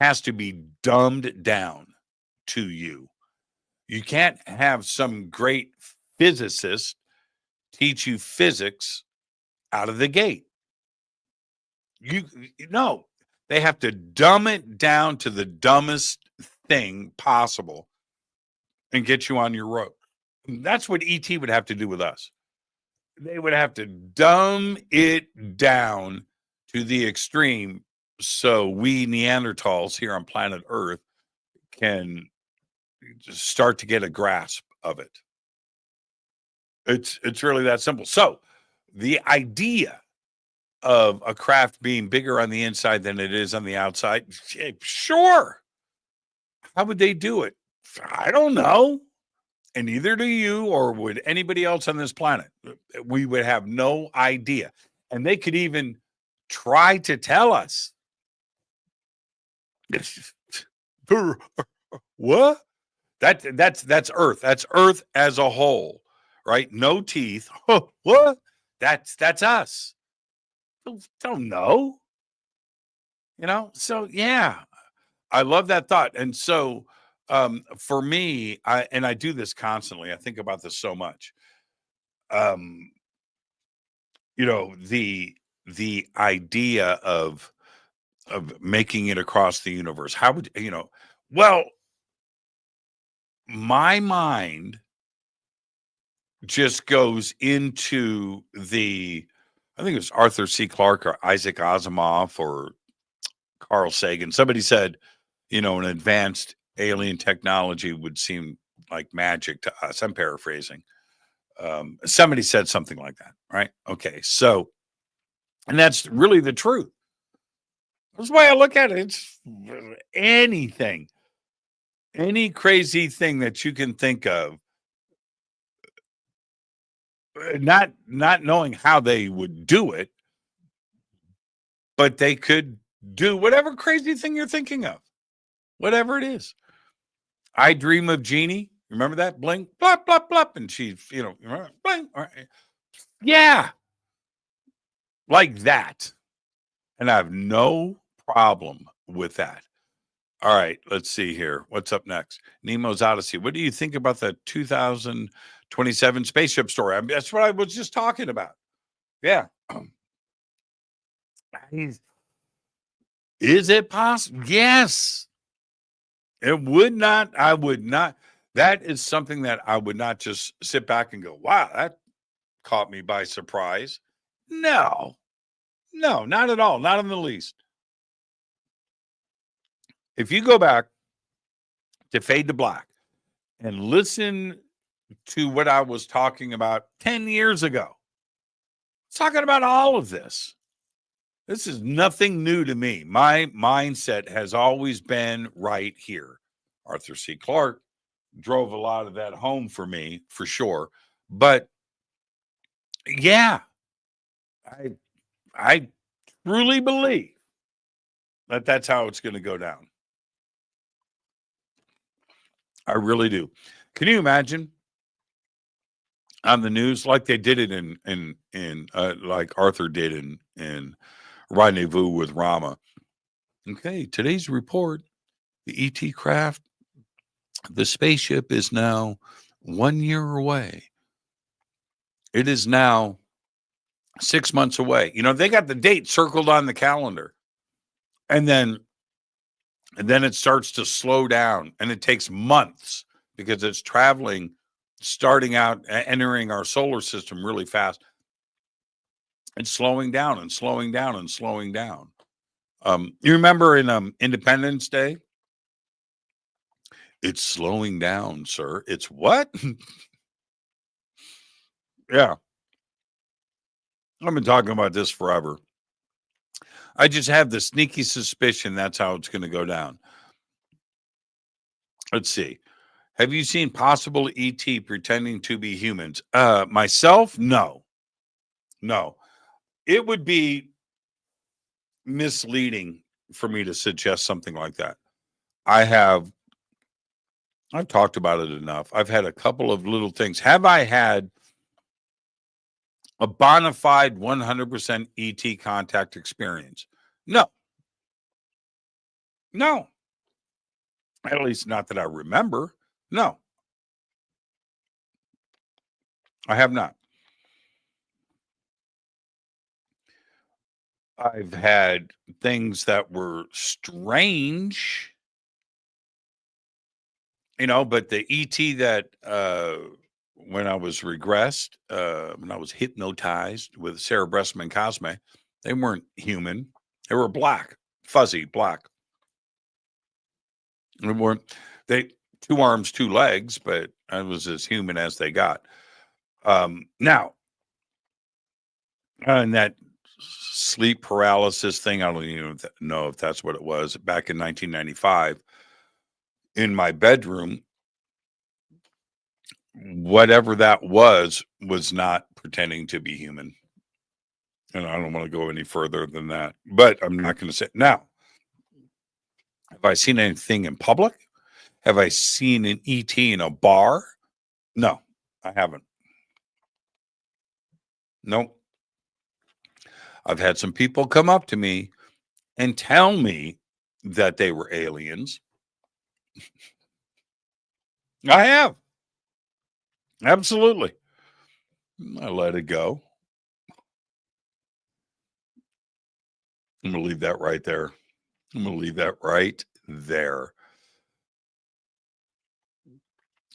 has to be dumbed down to you. You can't have some great physicist teach you physics out of the gate. No, they have to dumb it down to the dumbest thing possible and get you on your road. That's what ET would have to do with us. They would have to dumb it down to the extreme so we Neanderthals here on planet Earth can start to get a grasp of it. It's really that simple. So the idea of a craft being bigger on the inside than it is on the outside, sure. How would they do it? I don't know. And neither do you or would anybody else on this planet. We would have no idea. And they could even try to tell us. What? That's Earth. That's Earth as a whole, right? No teeth. What? That's us. Don't know. So yeah. I love that thought. And so for me, I do this constantly. I think about this so much. The idea of making it across the universe. How would well, my mind just goes into I think it was Arthur C. Clarke or Isaac Asimov or Carl Sagan. Somebody said, an advanced alien technology would seem like magic to us. I'm paraphrasing. Somebody said something like that, right? Okay, so, and that's really the truth. That's the way I look at it. It's anything, any crazy thing that you can think of, not knowing how they would do it, but they could do whatever crazy thing you're thinking of, whatever it is. I Dream of Jeannie. Remember that? Blink, blop, blop, blop. And she's, blink. Yeah. Like that. And I have no problem with that. All right. Let's see here. What's up next? Nemo's Odyssey. What do you think about the 2027 spaceship story? That's what I was just talking about. Yeah. Is it possible? Yes. It would not. I would not. That is something that I would not just sit back and go, wow, that caught me by surprise. No, not at all. Not in the least. If you go back to Fade to Black and listen to what I was talking about 10 years ago, talking about all of this. This is nothing new to me. My mindset has always been right here. Arthur C. Clarke drove a lot of that home for me, for sure. But yeah, I truly believe that that's how it's going to go down. I really do. Can you imagine on the news like they did it in like Arthur did in Rendezvous with Rama? Okay, today's report: the ET craft, the spaceship, is now 1 year away. It is now 6 months away. You know, they got the date circled on the calendar. And then it starts to slow down, and it takes months because it's traveling, starting out, entering our solar system really fast. It's slowing down and slowing down and slowing down. You remember in Independence Day? It's slowing down, sir. It's what? Yeah. I've been talking about this forever. I just have the sneaky suspicion that's how it's going to go down. Let's see. Have you seen possible ET pretending to be humans? Myself? No. No. It would be misleading for me to suggest something like that. I've talked about it enough. I've had a couple of little things. Have I had a bona fide 100% ET contact experience? No. No. At least not that I remember. No. I have not. I've had things that were strange, you know, but the ET that when I was regressed, when I was hypnotized with Sarah Bressman Cosme, they weren't human. They were black, fuzzy black. They weren't, they 2 arms, 2 legs, but I was as human as they got. Now, and that sleep paralysis thing, I don't even know if that's what it was, back in 1995 in my bedroom, whatever that was not pretending to be human. And I don't want to go any further than that, but I'm not going to say. Now, have I seen anything in public? Have I seen an ET in a bar? No, I haven't. Nope. I've had some people come up to me and tell me that they were aliens. I have. Absolutely. I let it go. I'm going to leave that right there. I'm going to leave that right there.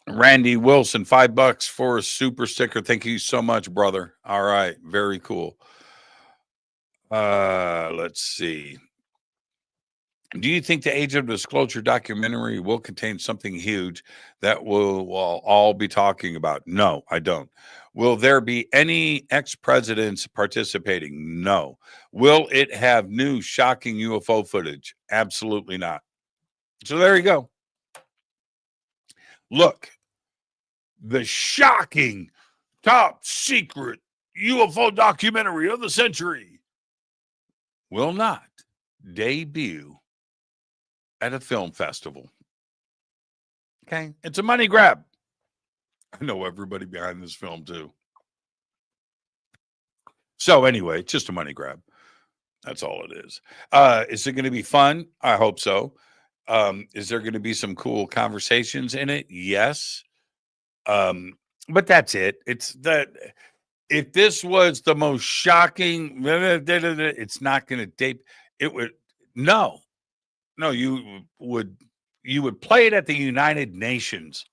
Randy Wilson, $5 for a super sticker. Thank you so much, brother. All right. Very cool. Let's see. Do you think the Age of Disclosure documentary will contain something huge that we'll all be talking about? No, I don't. Will there be any ex-presidents participating? No. Will it have new shocking UFO footage? Absolutely not. So there you go. Look, the shocking top secret UFO documentary of the century will not debut at a film festival. Okay. It's a money grab. I know everybody behind this film too. So anyway, it's just a money grab. That's all it is. Is it going to be fun? I hope so. Is there going to be some cool conversations in it? Yes. But that's it. It's that if this was the most shocking, it's not going to date. It would no, you would play it at the United Nations.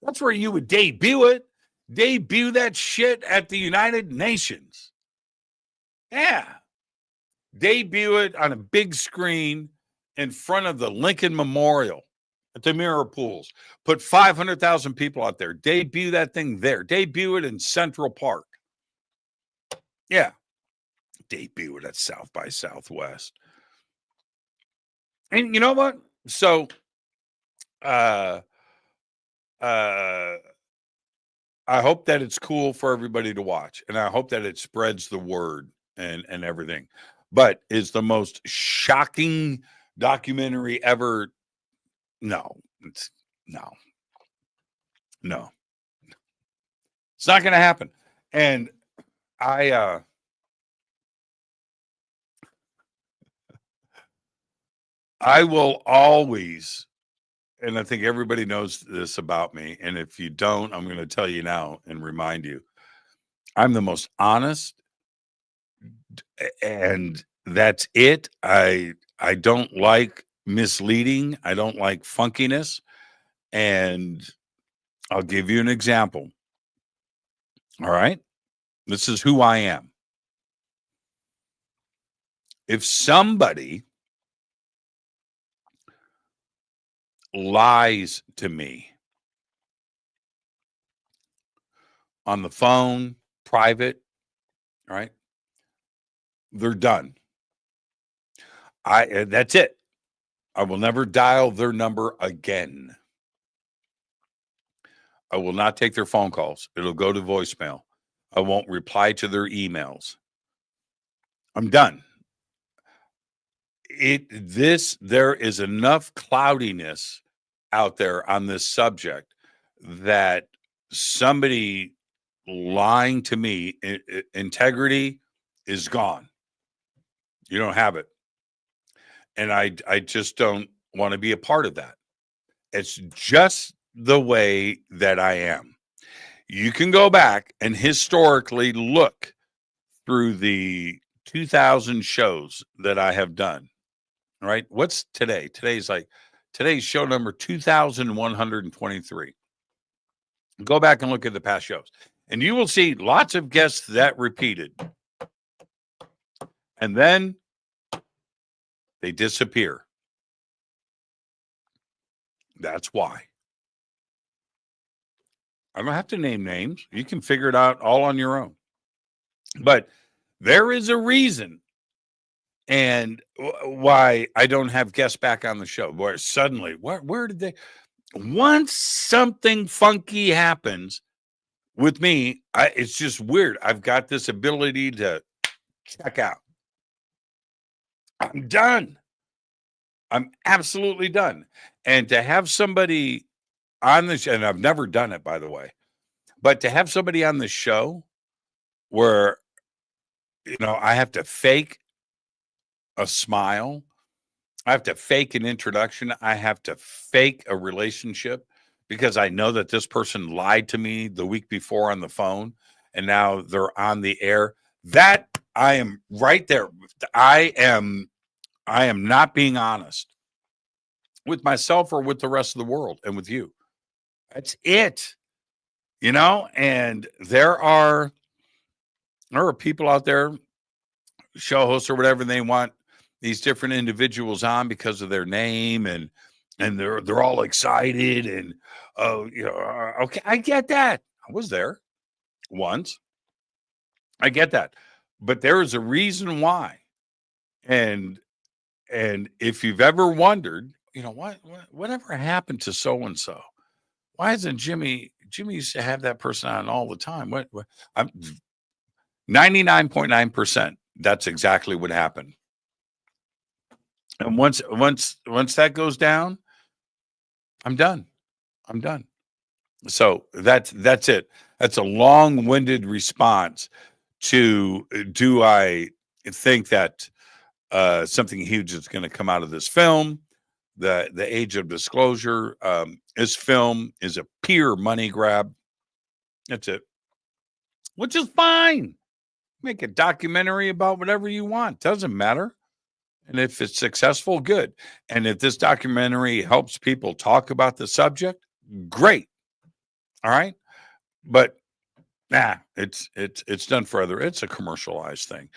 That's where you would debut it. Debut that shit at the United Nations. Yeah. Debut it on a big screen in front of the Lincoln Memorial at the Mirror Pools. Put 500,000 people out there. Debut that thing there. Debut it in Central Park. Yeah. Debut it at South by Southwest. And you know what? So, I hope that it's cool for everybody to watch, and I hope that it spreads the word and everything. But is the most shocking documentary ever? No, it's no. It's not going to happen. And I will always, and I think everybody knows this about me, and if you don't, I'm going to tell you now and remind you. I'm the most honest, and that's it. I don't like misleading. I don't like funkiness. And I'll give you an example. All right. This is who I am. If somebody lies to me on the phone, private, right? They're done. That's it. I will never dial their number again. I will not take their phone calls. It'll go to voicemail. I won't reply to their emails. I'm done. There is enough cloudiness out there on this subject that somebody lying to me, integrity is gone. You don't have it. And I just don't want to be a part of that. It's just the way that I am. You can go back and historically look through the 2,000 shows that I have done. Right? What's today? Today's show number 2,123. Go back and look at the past shows, and you will see lots of guests that repeated. And then they disappear. That's why. I don't have to name names. You can figure it out all on your own. But there is a reason and why I don't have guests back on the show. Where suddenly, where did they? Once something funky happens with me, it's just weird. I've got this ability to check out. I'm done. I'm absolutely done. And to have somebody on the show, and I've never done it, by the way, but to have somebody on the show where, I have to fake a smile, I have to fake an introduction, I have to fake a relationship because I know that this person lied to me the week before on the phone and now they're on the air. That I am right there. I am not being honest with myself or with the rest of the world and with you. That's it. And there are people out there, show hosts or whatever, they want these different individuals on because of their name and they're all excited and okay, I get that. I was there once. I get that. But there is a reason why. And if you've ever wondered, whatever happened to so and so? Why isn't Jimmy used to have that person on all the time? What I'm 99.9%. That's exactly what happened. And once that goes down, I'm done. So that's it. That's a long-winded response to, do I think that something huge is going to come out of this film? The age of disclosure. This film is a pure money grab. That's it. Which is fine. Make a documentary about whatever you want. Doesn't matter. And if it's successful, good. And if this documentary helps people talk about the subject, great. All right. But it's done for it's a commercialized thing.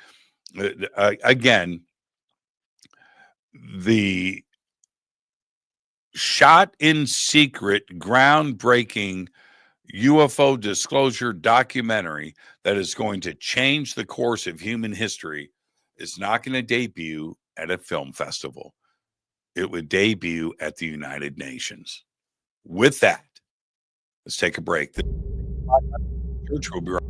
Again, the shot in secret, groundbreaking UFO disclosure documentary that is going to change the course of human history is not going to debut at a film festival. It would debut at the United Nations. With that, let's take a break. Church will be right.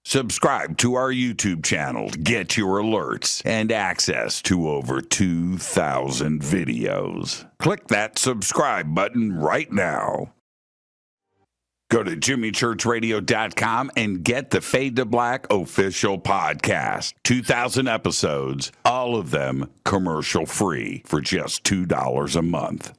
Subscribe to our YouTube channel to get your alerts and access to over 2,000 videos. Click that subscribe button right now. Go to jimmychurchradio.com and get the Fade to Black official podcast. 2,000 episodes, all of them commercial free for just $2 a month.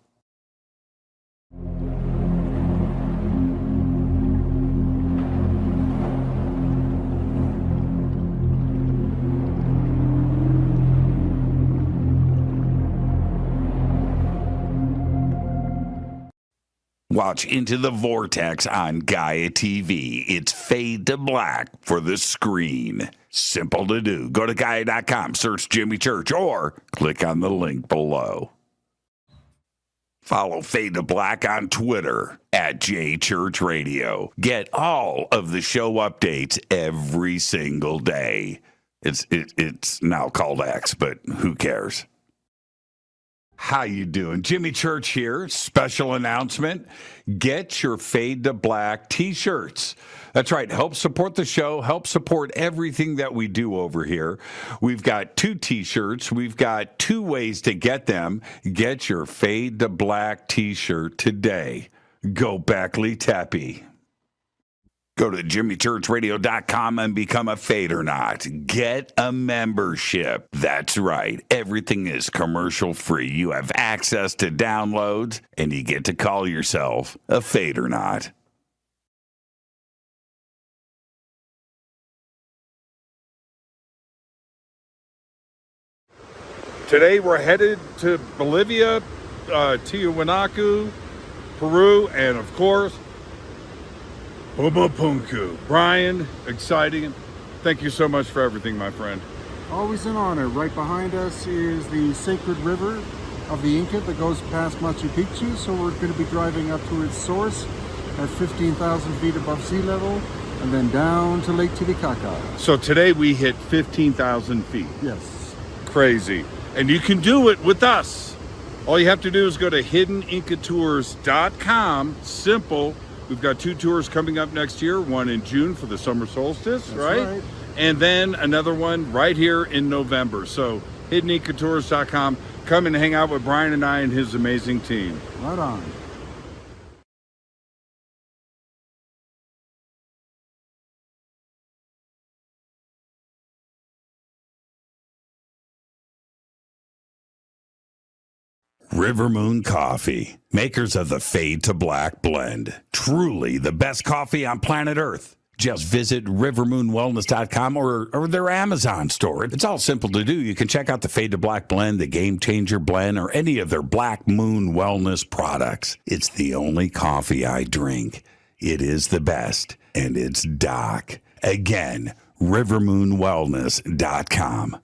Watch Into the Vortex on Gaia TV. It's Fade to Black for the screen. Simple to do. Go to Gaia.com, search Jimmy Church, or click on the link below. Follow Fade to Black on Twitter at JChurchRadio. Get all of the show updates every single day. It's now called X, but who cares? How you doing? Jimmy Church here. Special announcement. Get your Fade to Black T-shirts. That's right. Help support the show. Help support everything that we do over here. We've got 2 T-shirts. We've got 2 ways to get them. Get your Fade to Black T-shirt today. Go Backley Tappy. Go to jimmychurchradio.com and become a Fadernaut. Get a membership. That's right. Everything is commercial free. You have access to downloads, and you get to call yourself a Fadernaut. Today we're headed to Bolivia, Tiwanaku, Peru, and of course, Pumapunku. Brian, exciting. Thank you so much for everything, my friend. Always an honor. Right behind us is the sacred river of the Inca that goes past Machu Picchu. So we're going to be driving up to its source at 15,000 feet above sea level and then down to Lake Titicaca. So today we hit 15,000 feet. Yes. Crazy. And you can do it with us. All you have to do is go to hiddenincatours.com. Simple. We've got 2 tours coming up next year, one in June for the summer solstice, right? And then another one right here in November. So hiddenincatours.com. Come and hang out with Brian and I and his amazing team. Right on. River Moon Coffee, makers of the Fade to Black blend. Truly the best coffee on planet Earth. Just visit rivermoonwellness.com or their Amazon store. It's all simple to do. You can check out the Fade to Black blend, the Game Changer blend, or any of their Black Moon Wellness products. It's the only coffee I drink. It is the best, and it's Doc. Again, rivermoonwellness.com.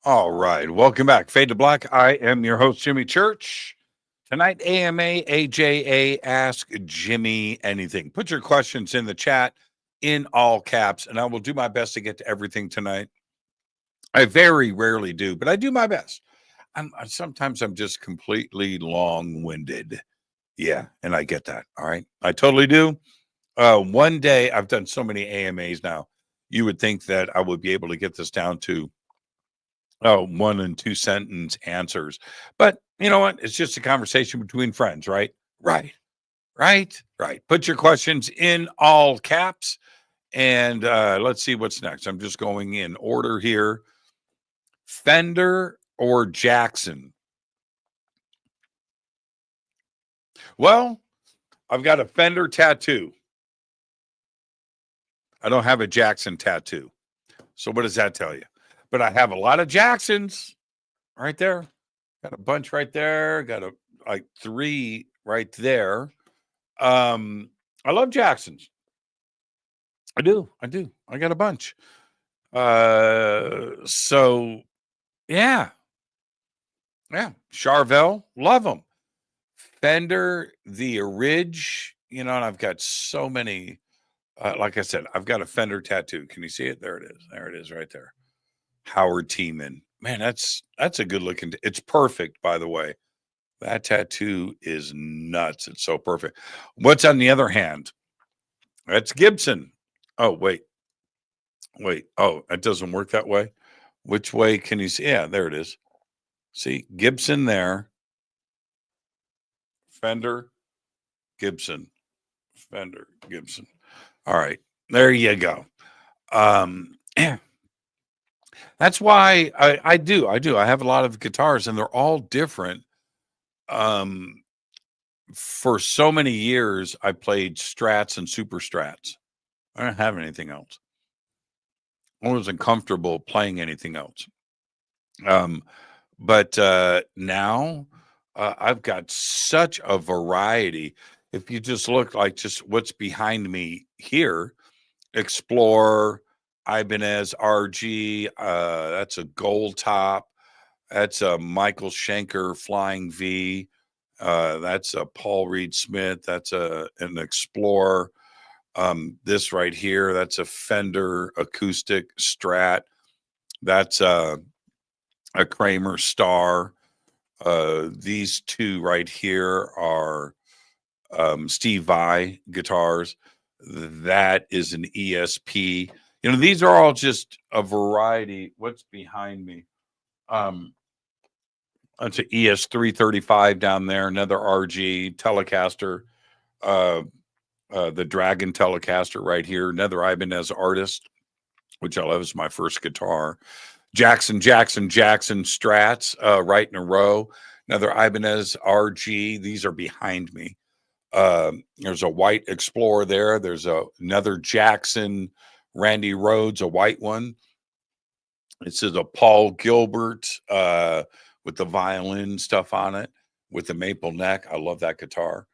All right. Welcome back. Fade to Black. I am your host, Jimmy Church. Tonight, AMA, AJA, Ask Jimmy Anything. Put your questions in the chat in all caps, and I will do my best to get to everything tonight. I very rarely do, but I do my best. Sometimes I'm just completely long-winded. Yeah, and I get that. All right. I totally do. One day, I've done so many AMAs now, you would think that I would be able to get this down to 1 and 2 sentence answers. But you know what? It's just a conversation between friends, right? Right. Put your questions in all caps. And let's see what's next. I'm just going in order here. Fender or Jackson? Well, I've got a Fender tattoo. I don't have a Jackson tattoo. So what does that tell you? But I have a lot of Jacksons right there. Got a bunch right there. Got like 3 right there. I love Jacksons. I do. I got a bunch. So yeah. Charvel, love them. Fender, the Ridge, and I've got so many. Like I said, I've got a Fender tattoo. Can you see it? There it is. There it is right there. Howard Tiemann. Man, that's a good looking. It's perfect, by the way. That tattoo is nuts. It's so perfect. What's on the other hand? That's Gibson. Oh, wait. Oh, it doesn't work that way. Which way can you see? Yeah, there it is. See, Gibson there. Fender, Gibson. Fender, Gibson. All right. There you go. That's why I do. I have a lot of guitars and they're all different. For so many years, I played Strats and Super Strats. I don't have anything else. I wasn't comfortable playing anything else. But now I've got such a variety. If you just look like just what's behind me here, Explorer, Ibanez RG, that's a gold top. That's a Michael Schenker Flying V. That's a Paul Reed Smith. That's an Explorer. This right here, that's a Fender acoustic Strat. That's a Kramer Star. These two right here are Steve Vai guitars. That is an ESP. You know, these are all just a variety. What's behind me? That's an ES335 down there, another RG Telecaster, the Dragon Telecaster right here, another Ibanez Artist, which I love, is my first guitar. Jackson Strats right in a row, another Ibanez RG. These are behind me. There's a white Explorer there. There's another Jackson Randy Rhodes, a white one. This is a Paul Gilbert with the violin stuff on it with the maple neck. I love that guitar.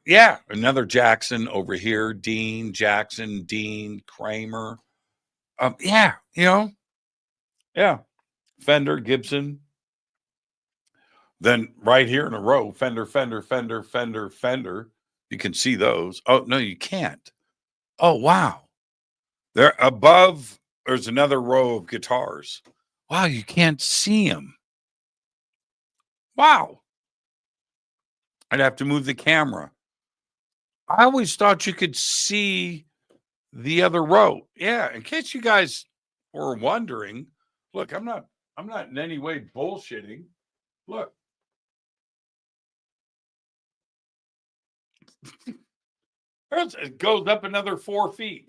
Yeah, another Jackson over here. Jackson, Dean, Kramer. Yeah, you know, yeah. Fender, Gibson. Then right here in a row, Fender. You can see those. Oh, no, you can't. Oh, wow. There above, there's another row of guitars. Wow, you can't see them. Wow. I'd have to move the camera. I always thought you could see the other row. Yeah, in case you guys were wondering, look, I'm not in any way bullshitting. Look. It goes up another 4 feet.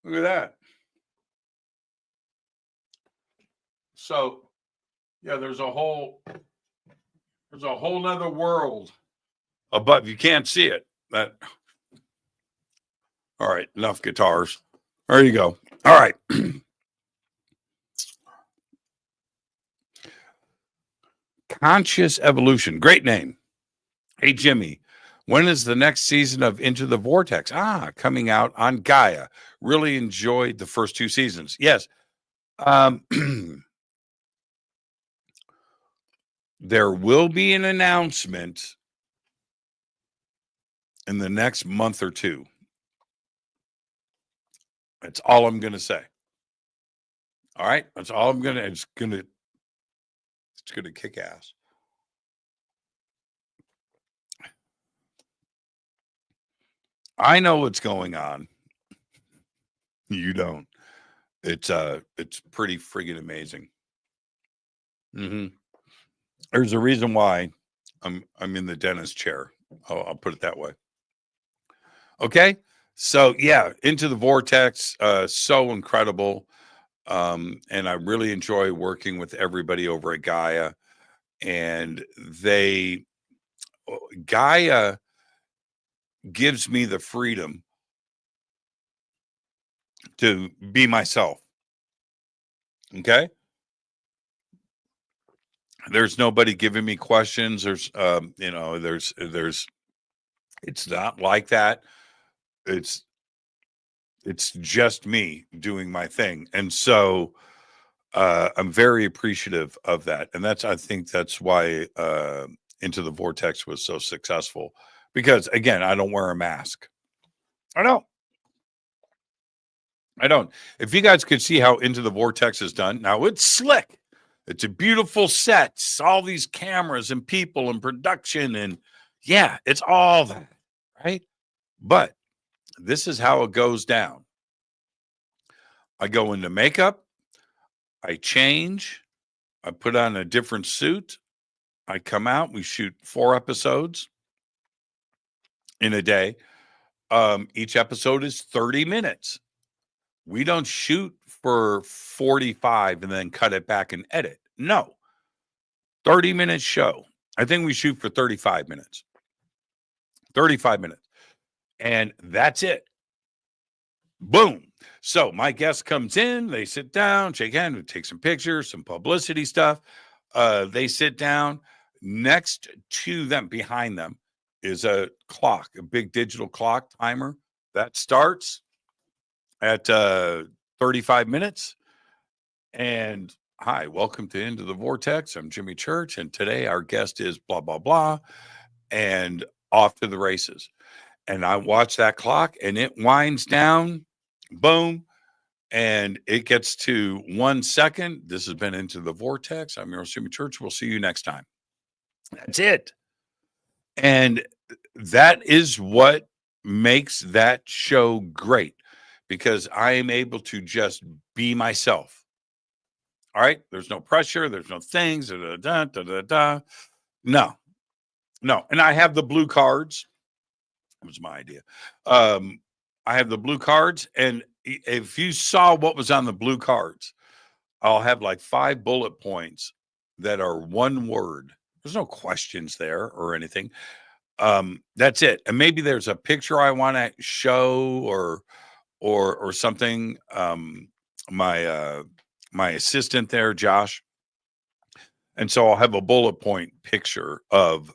Look at that. So, yeah, there's a whole nother world above. You can't see it. All right, enough guitars. There you go. All right. Conscious Evolution. Great name. Hey, Jimmy. When is the next season of Into the Vortex? Coming out on Gaia. Really enjoyed the first 2 seasons. Yes. There will be an announcement in the next month or 2. That's all I'm going to say. All right. That's all I'm going to, it's going to kick ass. I know what's going on. You don't. It's pretty friggin' amazing. There's a reason why I'm in the dentist chair. I'll put it that way. Okay. So yeah, Into the Vortex, so incredible. And I really enjoy working with everybody over at Gaia. And Gaia gives me the freedom to be myself. Okay. There's nobody giving me questions. There's, it's not like that. It's just me doing my thing. And so, I'm very appreciative of that. And I think that's why, Into the Vortex was so successful, because again, I don't wear a mask. I don't. I don't. If you guys could see how Into the Vortex is done, now it's slick. It's a beautiful set. It's all these cameras and people and production. And yeah, it's all that, right? But this is how it goes down. I go into makeup. I change. I put on a different suit. I come out. We shoot 4 episodes in a day. Each episode is 30 minutes. We don't shoot for 45 and then cut it back and edit. No. 30-minute show. I think we shoot for 35 minutes. 35 minutes. And that's it. Boom. So my guest comes in, they sit down, shake hands, we take some pictures, some publicity stuff. They sit down. Next to them, behind them, is a clock, a big digital clock timer that starts at 35 minutes. And hi, welcome to Into the Vortex. I'm Jimmy Church, and today our guest is blah, blah, blah, and off to the races. And I watch that clock, and it winds down, boom, and it gets to 1 second. This has been Into the Vortex. I'm your host, Jimmy Church. We'll see you next time. That's it. And that is what makes that show great, because I am able to just be myself. All right. There's no pressure. There's no things. No. And I have the blue cards. That was my idea. I have the blue cards. And if you saw what was on the blue cards, I'll have like 5 bullet points that are one word. There's no questions there or anything. That's it. And maybe there's a picture I want to show or something. My assistant there, Josh. And so I'll have a bullet point picture of,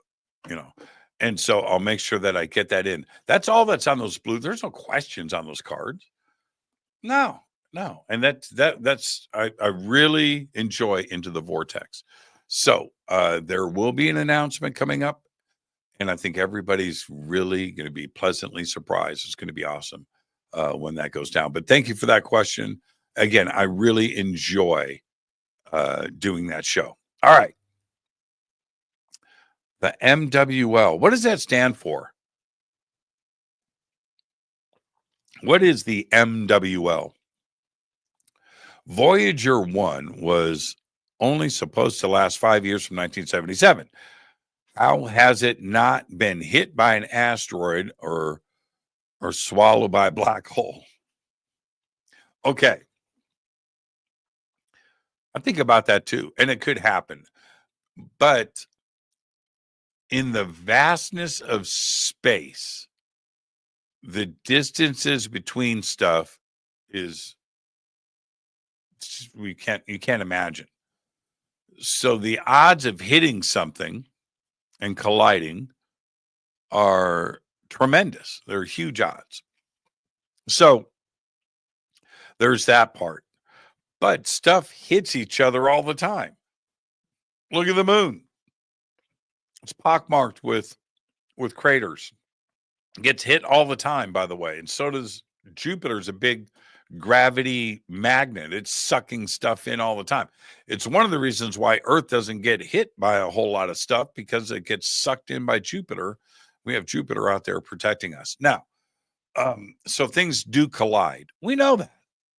and so I'll make sure that I get that in. That's all that's on those blue. There's no questions on those cards. No. And that's I really enjoy Into the Vortex. So there will be an announcement coming up, and I think everybody's really going to be pleasantly surprised. It's going to be awesome when that goes down. But thank you for that question. Again, I really enjoy doing that show. All right. The MWL. What does that stand for? What is the MWL? Voyager 1 was only supposed to last 5 years from 1977. How has it not been hit by an asteroid or swallowed by a black hole? Okay. I think about that too, and it could happen. But in the vastness of space, the distances between stuff is you can't imagine. So the odds of hitting something and colliding are tremendous. They're huge odds. So there's that part. But stuff hits each other all the time. Look at the moon. It's pockmarked with craters. It gets hit all the time, by the way. And so does Jupiter's a big gravity magnet. It's sucking stuff in all the time. It's one of the reasons why Earth doesn't get hit by a whole lot of stuff, because it gets sucked in by Jupiter. We have Jupiter out there protecting us. Now, so things do collide. We know that.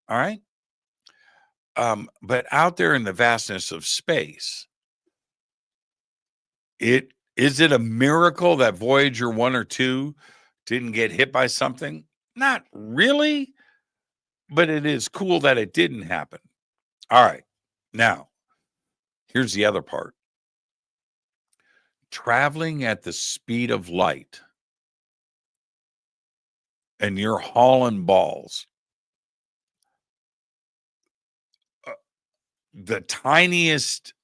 All right. But out there in the vastness of space, is it a miracle that Voyager 1 or 2 didn't get hit by something? Not really, but it is cool that it didn't happen. All right. Now, here's the other part. Traveling at the speed of light, and you're hauling balls. The tiniest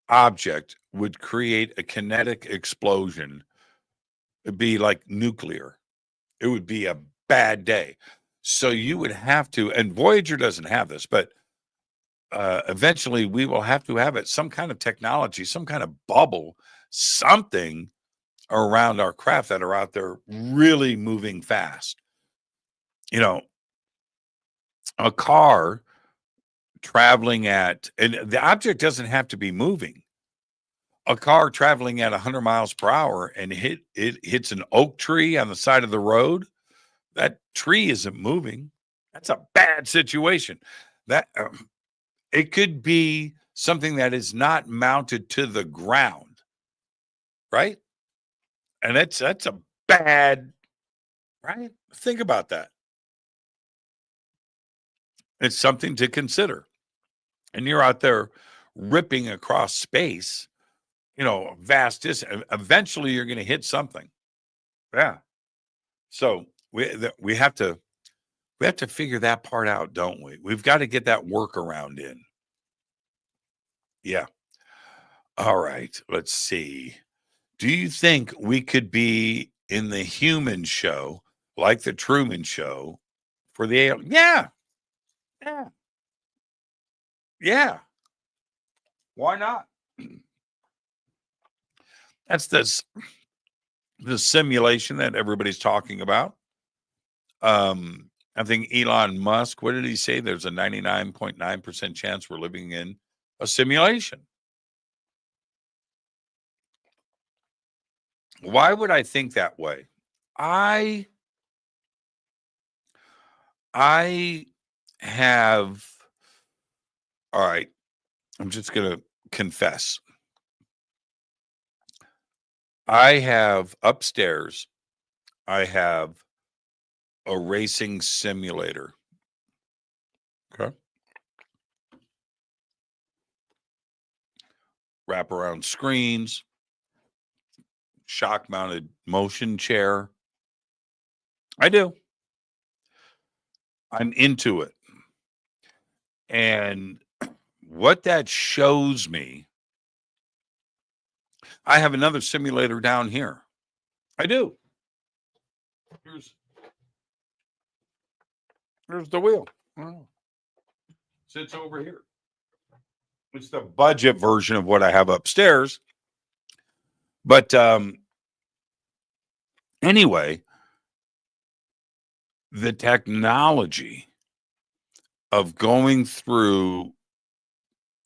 object would create a kinetic explosion. It'd be like nuclear. It would be a bad day. So you would have to, and Voyager doesn't have this, but eventually we will have to have it, some kind of technology, some kind of bubble, something around our craft that are out there really moving fast. a car traveling at, and the object doesn't have to be moving. A car traveling at 100 miles per hour and it hits an oak tree on the side of the road. That tree isn't moving. That's a bad situation. That it could be something that is not mounted to the ground, right? And that's a bad, right? Think about that. It's something to consider. And you're out there ripping across space, vast distance. Eventually you're going to hit something. Yeah. So we have to figure that part out, don't we? We've got to get that workaround in. Yeah. All right. Let's see. Do you think we could be in the human show, like the Truman Show, for the alien? Yeah. Yeah. Yeah. Why not? That's the simulation that everybody's talking about. I think Elon Musk, what did he say? There's a 99.9% chance we're living in a simulation. Why would I think that way? I have, all right, I'm just going to confess. I have upstairs, I have a racing simulator. Okay. Wraparound screens, shock mounted motion chair. I do. I'm into it. And what that shows me, I have another simulator down here. I do. Here's the wheel. Oh. Sits over here. It's the budget version of what I have upstairs. But anyway, the technology of going through,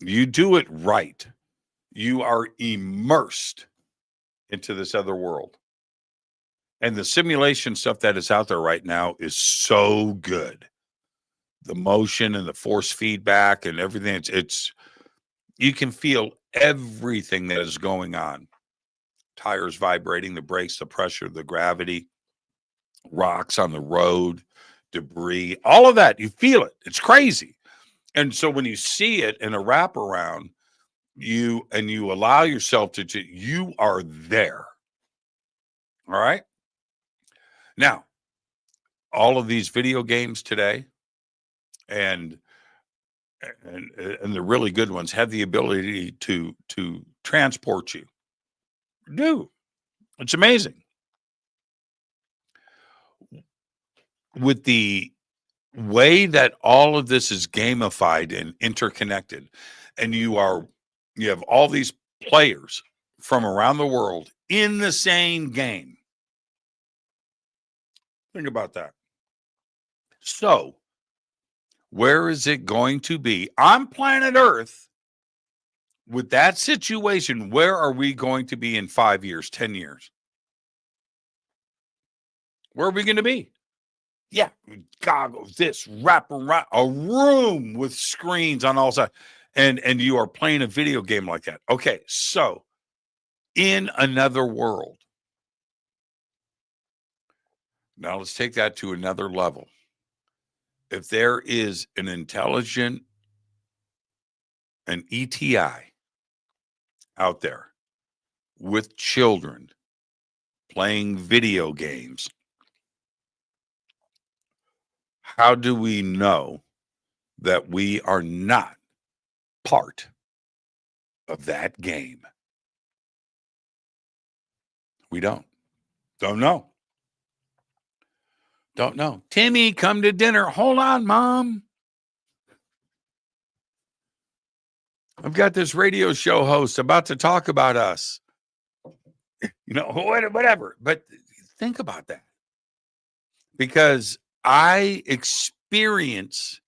you do it right. You are immersed into this other world. And the simulation stuff that is out there right now is so good. The motion and the force feedback and everything, it's you can feel everything that is going on. Tires vibrating, the brakes, the pressure, the gravity, rocks on the road, debris, all of that. You feel it. It's crazy. And so when you see it in a wraparound, you allow yourself to you are there. All right. Now, all of these video games today and the really good ones have the ability to transport you. Do. It's amazing. With the way that all of this is gamified and interconnected, and you have all these players from around the world in the same game. Think about that. So, where is it going to be on planet Earth with that situation? Where are we going to be in 5 years, 10 years? Where are we going to be? Yeah, goggles, this, wrap around, a room with screens on all sides, and you are playing a video game like that. Okay, so in another world. Now let's take that to another level. If there is an intelligent, an ETI out there with children playing video games, how do we know that we are not part of that game? We don't know. Don't know. Timmy, come to dinner. Hold on, Mom. I've got this radio show host about to talk about us. Whatever. But think about that. Because I experience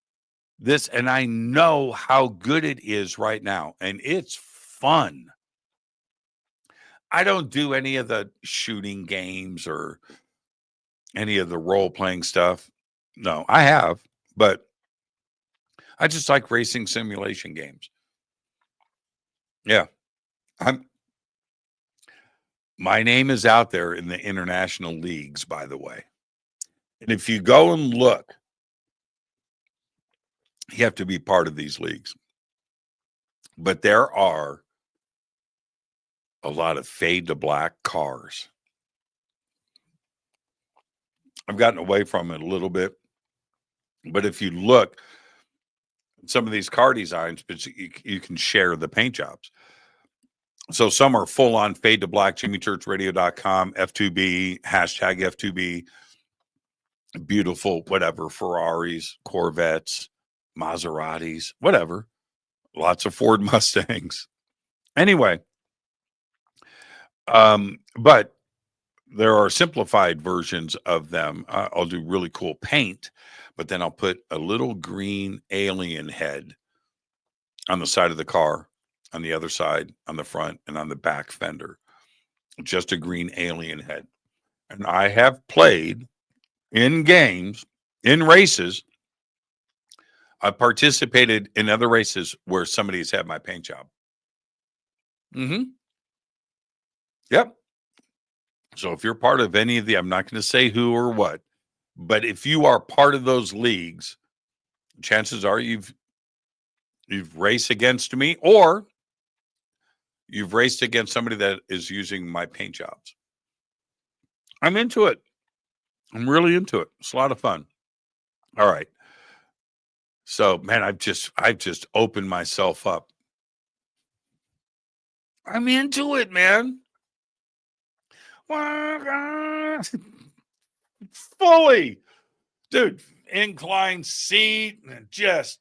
this, and I know how good it is right now, and it's fun. I don't do any of the shooting games or any of the role-playing stuff. No, I have, but I just like racing simulation games. Yeah. My name is out there in the international leagues, by the way. And if you go and look, you have to be part of these leagues. But there are a lot of fade to black cars. I've gotten away from it a little bit. But if you look at some of these car designs, but you can share the paint jobs. So some are full on fade to black, jimmychurchradio.com, F2B, hashtag F2B, beautiful, whatever, Ferraris, Corvettes, Maseratis, whatever. Lots of Ford Mustangs. Anyway, but there are simplified versions of them. I'll do really cool paint, but then I'll put a little green alien head on the side of the car, on the other side, on the front, and on the back fender. Just a green alien head. And I have played in games, in races. I participated in other races where somebody's had my paint job. Yep. So if you're part of any of the, I'm not going to say who or what, but if you are part of those leagues, chances are you've raced against me, or you've raced against somebody that is using my paint jobs. I'm into it. I'm really into it. It's a lot of fun. All right. So, man, I've just opened myself up. I'm into it, man. Fully. Dude, inclined seat and just,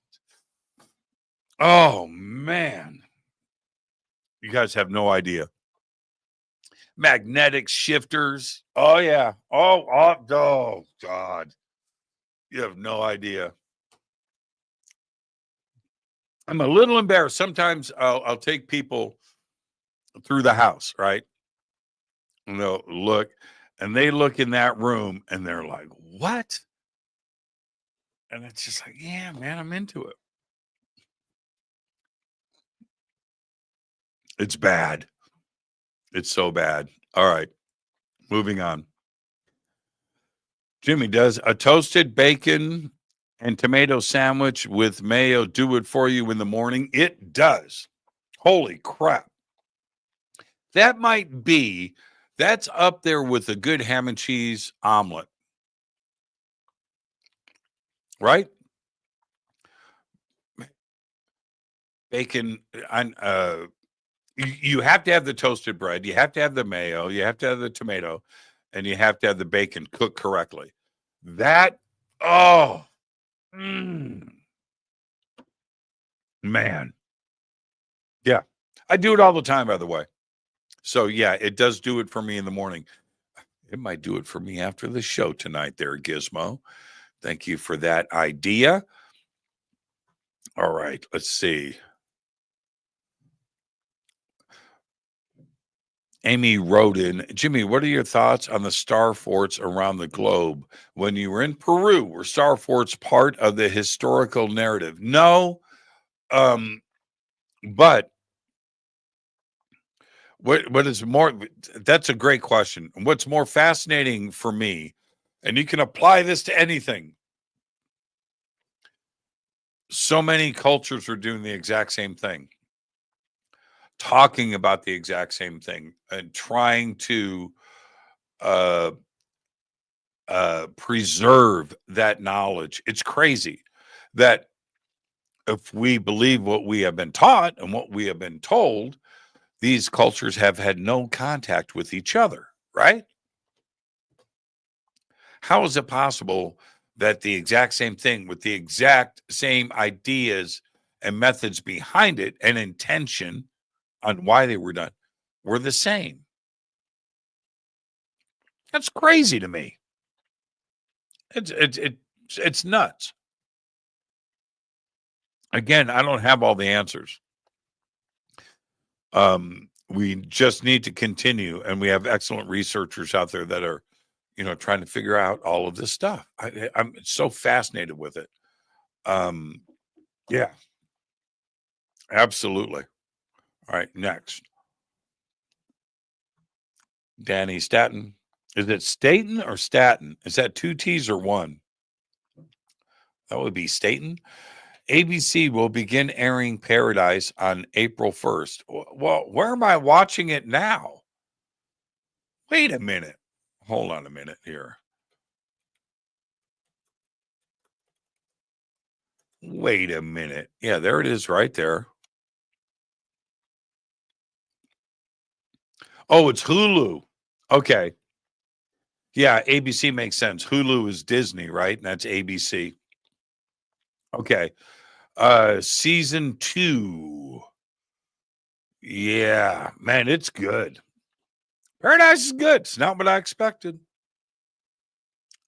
oh, man. You guys have no idea. Magnetic shifters. Oh, yeah. Oh, God. You have no idea. I'm a little embarrassed. Sometimes I'll take people through the house, right? And they'll look, and they look in that room, and they're like, what? And it's just like, yeah, man, I'm into it. It's bad. It's so bad. All right. Moving on. Jimmy, does a toasted bacon and tomato sandwich with mayo do it for you in the morning? It does. Holy crap. That's up there with a good ham and cheese omelet. Right? Bacon, you have to have the toasted bread, you have to have the mayo, you have to have the tomato, and you have to have the bacon cooked correctly. That, man. Yeah. I do it all the time, by the way. So, yeah, it does do it for me in the morning. It might do it for me after the show tonight there, Gizmo. Thank you for that idea. All right, let's see. Amy wrote in, Jimmy, what are your thoughts on the star forts around the globe? When you were in Peru, were star forts part of the historical narrative? No, but what is more, that's a great question. What's more fascinating for me, and you can apply this to anything. So many cultures are doing the exact same thing, talking about the exact same thing, and trying to preserve that knowledge. It's crazy that if we believe what we have been taught and what we have been told, these cultures have had no contact with each other, right? How is it possible that the exact same thing with the exact same ideas and methods behind it and intention on why they were done were the same? That's crazy to me. It's nuts. Again, I don't have all the answers. We just need to continue, and we have excellent researchers out there that are, trying to figure out all of this stuff. I'm so fascinated with it. Yeah, absolutely. All right, next. Danny Staten. Is it Staten or Staten? Is that 2 T's or 1? That would be Staten. ABC will begin airing Paradise on April 1st. Well, where am I watching it now? Wait a minute. Hold on a minute here. Wait a minute. Yeah, there it is right there. Oh, it's Hulu. Okay. Yeah, ABC makes sense. Hulu is Disney, right? And that's ABC. Okay. Season 2. Yeah, man, it's good. Paradise is good. It's not what I expected.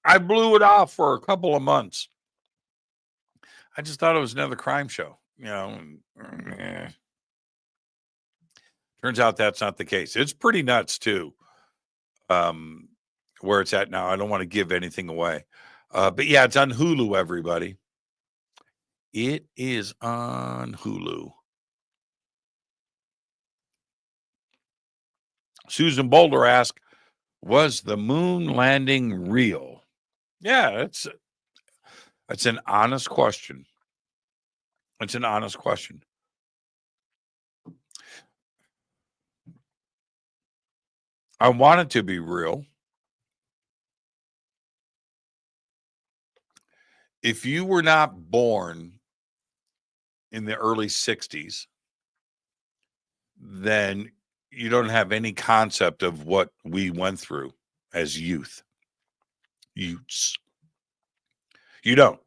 I blew it off for a couple of months. I just thought it was another crime show, Turns out that's not the case. It's pretty nuts too. Where it's at now. I don't want to give anything away. But yeah, it's on Hulu, everybody. It is on Hulu. Susan Boulder asked, was the moon landing real? Yeah, that's an honest question. It's an honest question. I want it to be real. If you were not born in the early 60s, then you don't have any concept of what we went through as youths. You don't.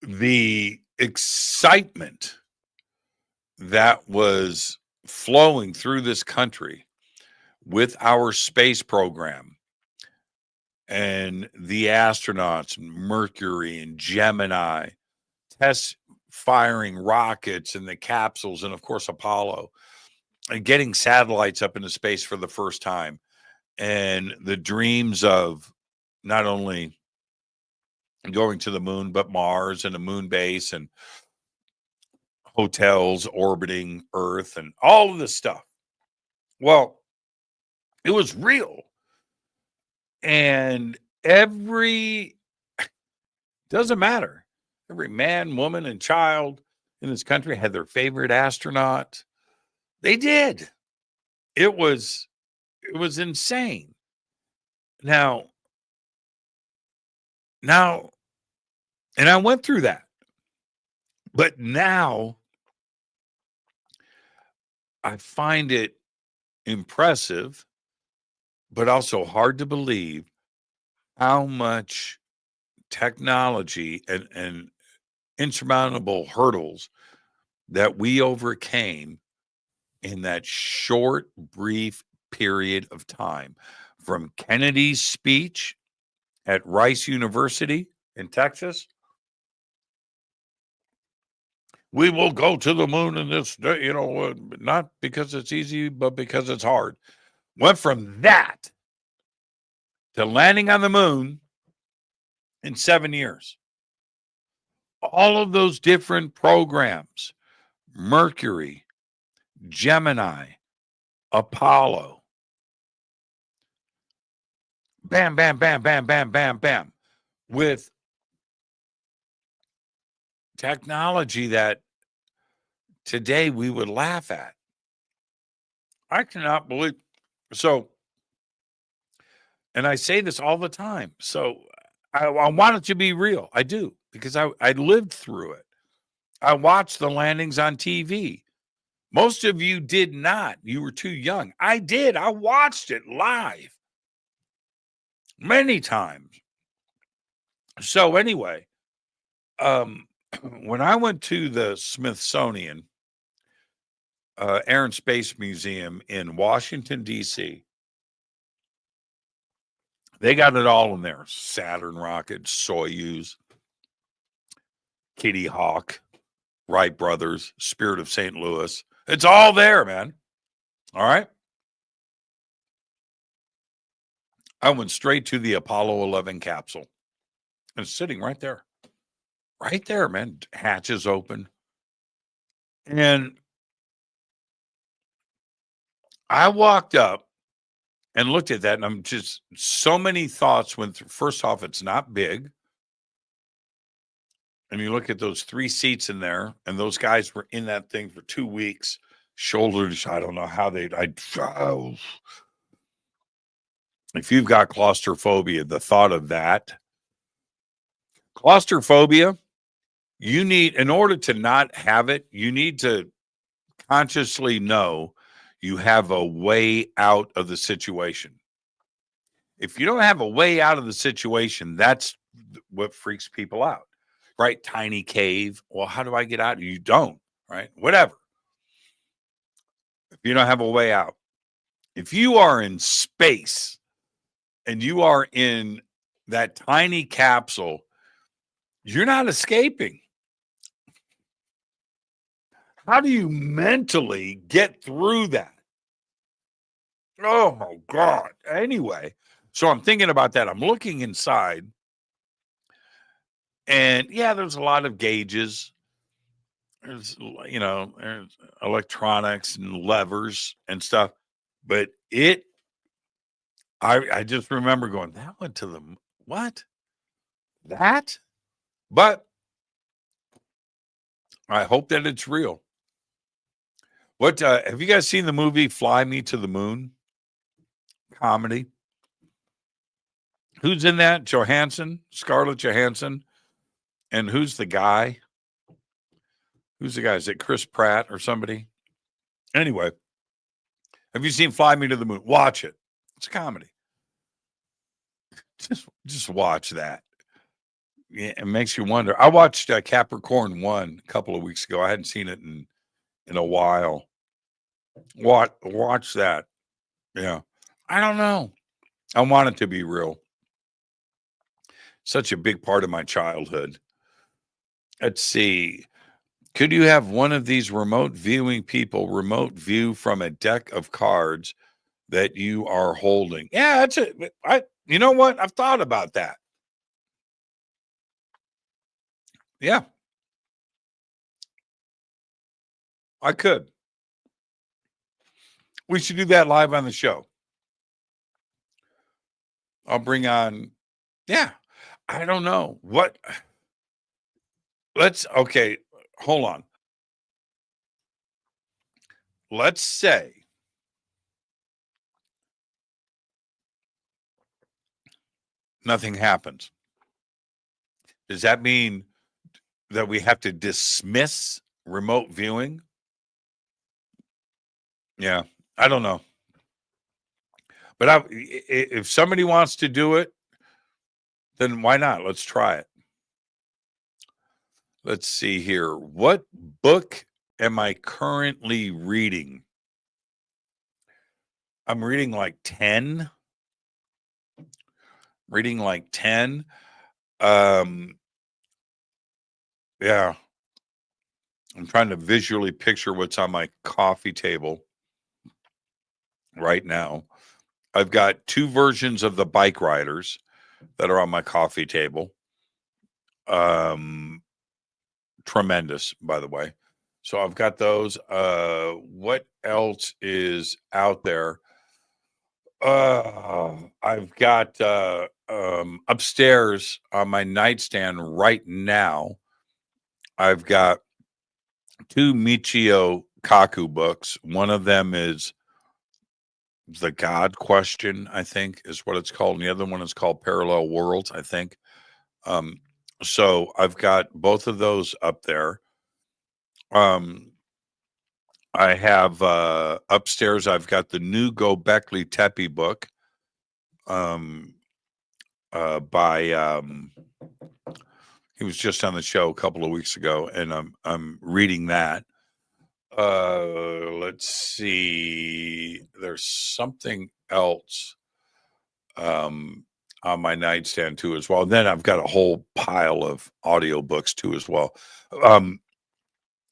The excitement that was flowing through this country with our space program and the astronauts, Mercury and Gemini, test firing rockets and the capsules, and of course Apollo, and getting satellites up into space for the first time, and the dreams of not only going to the moon, but Mars and a moon base and hotels orbiting Earth and all of this stuff. Well, it was real. And doesn't matter. Every man, woman, and child in this country had their favorite astronaut. They did. It was insane. Now, and I went through that. But now I find it impressive, but also hard to believe how much technology and insurmountable hurdles that we overcame in that short, brief period of time. From Kennedy's speech at Rice University in Texas, we will go to the moon in this day, not because it's easy, but because it's hard. Went from that to landing on the moon in 7 years. All of those different programs, Mercury, Gemini, Apollo, bam, bam, bam, bam, bam, bam, bam, with technology that today we would laugh at. I cannot believe. So, and I say this all the time. So I want it to be real. I do, because I lived through it. I watched the landings on TV. Most of you did not. You were too young. I did. I watched it live many times. So anyway, when I went to the Smithsonian Air and Space Museum in Washington, D.C., they got it all in there. Saturn rocket, Soyuz, Kitty Hawk, Wright Brothers, Spirit of St. Louis. It's all there, man. All right. I went straight to the Apollo 11 capsule. It's sitting right there. Right there, man. Hatches open. And I walked up and looked at that, and I'm just, so many thoughts went through. First off, it's not big. And you look at those 3 seats in there, and those guys were in that thing for 2 weeks, shoulder to, I don't know how if you've got claustrophobia, the thought of that, claustrophobia, you need, in order to not have it, you need to consciously know you have a way out of the situation. If you don't have a way out of the situation, that's what freaks people out, right? Tiny cave. Well, how do I get out? You don't, right? Whatever. If you don't have a way out, if you are in space and you are in that tiny capsule, you're not escaping. How do you mentally get through that? Oh my God. Anyway, so I'm thinking about that. I'm looking inside, and yeah, there's a lot of gauges. There's, there's electronics and levers and stuff, but I just remember going, that went to the, what? That? But I hope that it's real. What have you guys seen the movie Fly Me to the Moon? Comedy. Who's in that? Scarlett Johansson. And who's the guy? Who's the guy? Is it Chris Pratt or somebody? Anyway, have you seen Fly Me to the Moon? Watch it. It's a comedy. Just watch that. Yeah, it makes you wonder. I watched Capricorn 1 a couple of weeks ago. I hadn't seen it in a while. Watch that. Yeah. I don't know. I want it to be real. Such a big part of my childhood. Let's see. Could you have one of these remote viewing people remote view from a deck of cards that you are holding? Yeah, that's it. You know what? I've thought about that. Yeah. I could. We should do that live on the show. I'll bring on, yeah, I don't know what. Okay, hold on. Let's say nothing happens. Does that mean that we have to dismiss remote viewing? Yeah, I don't know. But if somebody wants to do it, then why not? Let's try it. Let's see here. What book am I currently reading? I'm reading like 10. Yeah. I'm trying to visually picture what's on my coffee table right now. I've got 2 versions of the Bike Riders that are on my coffee table. Tremendous, by the way. So I've got those. What else is out there? I've got upstairs on my nightstand right now, I've got 2 Michio Kaku books. One of them is The God Question, I think is what it's called. And the other one is called Parallel Worlds, I think. So I've got both of those up there. I have upstairs, I've got the new Gobekli Tepe book by he was just on the show a couple of weeks ago, and I'm reading that. Let's see, there's something else on my nightstand too as well. And then I've got a whole pile of audiobooks too as well.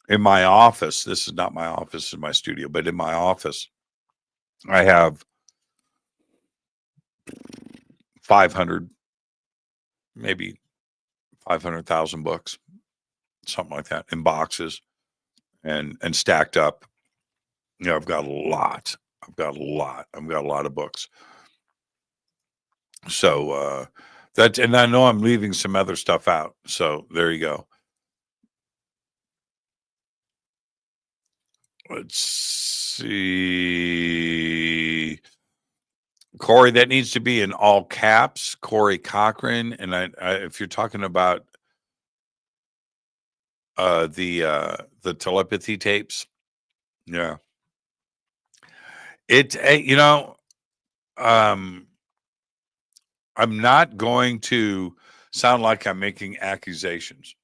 in my office, this is not my office in my studio, but in my office, I have 500, maybe 500,000 books, something like that, in boxes and stacked up. I've got a lot. I've got a lot of books. So and I know I'm leaving some other stuff out. So there you go. Let's see. Corey, that needs to be in all caps. Corey Cochran, and I if you're talking about the telepathy tapes, yeah, I'm not going to sound like I'm making accusations.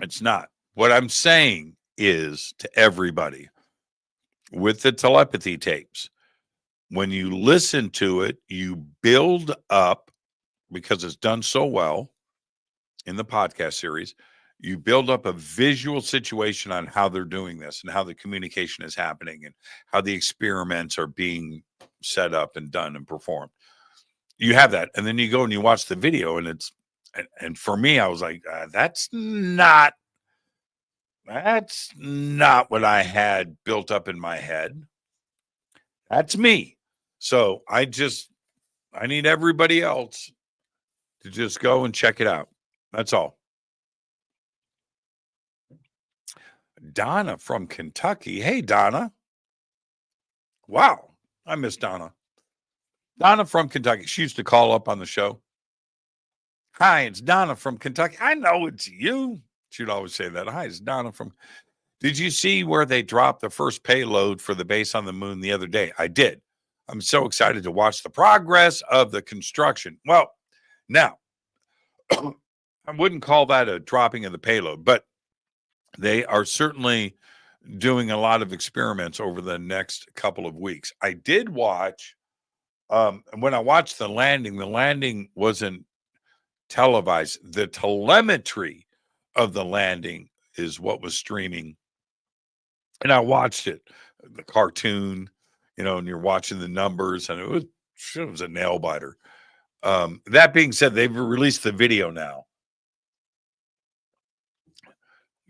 It's not. What I'm saying is to everybody with the telepathy tapes, when you listen to it, you build up, because it's done so well in the podcast series, you build up a visual situation on how they're doing this and how the communication is happening and how the experiments are being set up and done and performed. You have that. And then you go and you watch the video, and and for me, I was like, that's not what I had built up in my head. That's me. So I need everybody else to just go and check it out. That's all. Donna from Kentucky. Hey, Donna. Wow. I miss Donna. Donna from Kentucky. She used to call up on the show. Hi, it's Donna from Kentucky. I know it's you. She'd always say that. Hi, it's Donna from. Did you see where they dropped the first payload for the base on the moon the other day? I did. I'm so excited to watch the progress of the construction. Well, now, I wouldn't call that a dropping of the payload, but they are certainly doing a lot of experiments over the next couple of weeks. I did watch, when I watched the landing wasn't televised. The telemetry of the landing is what was streaming. And I watched it, the cartoon, and you're watching the numbers, and it was a nail biter. That being said, they've released the video now.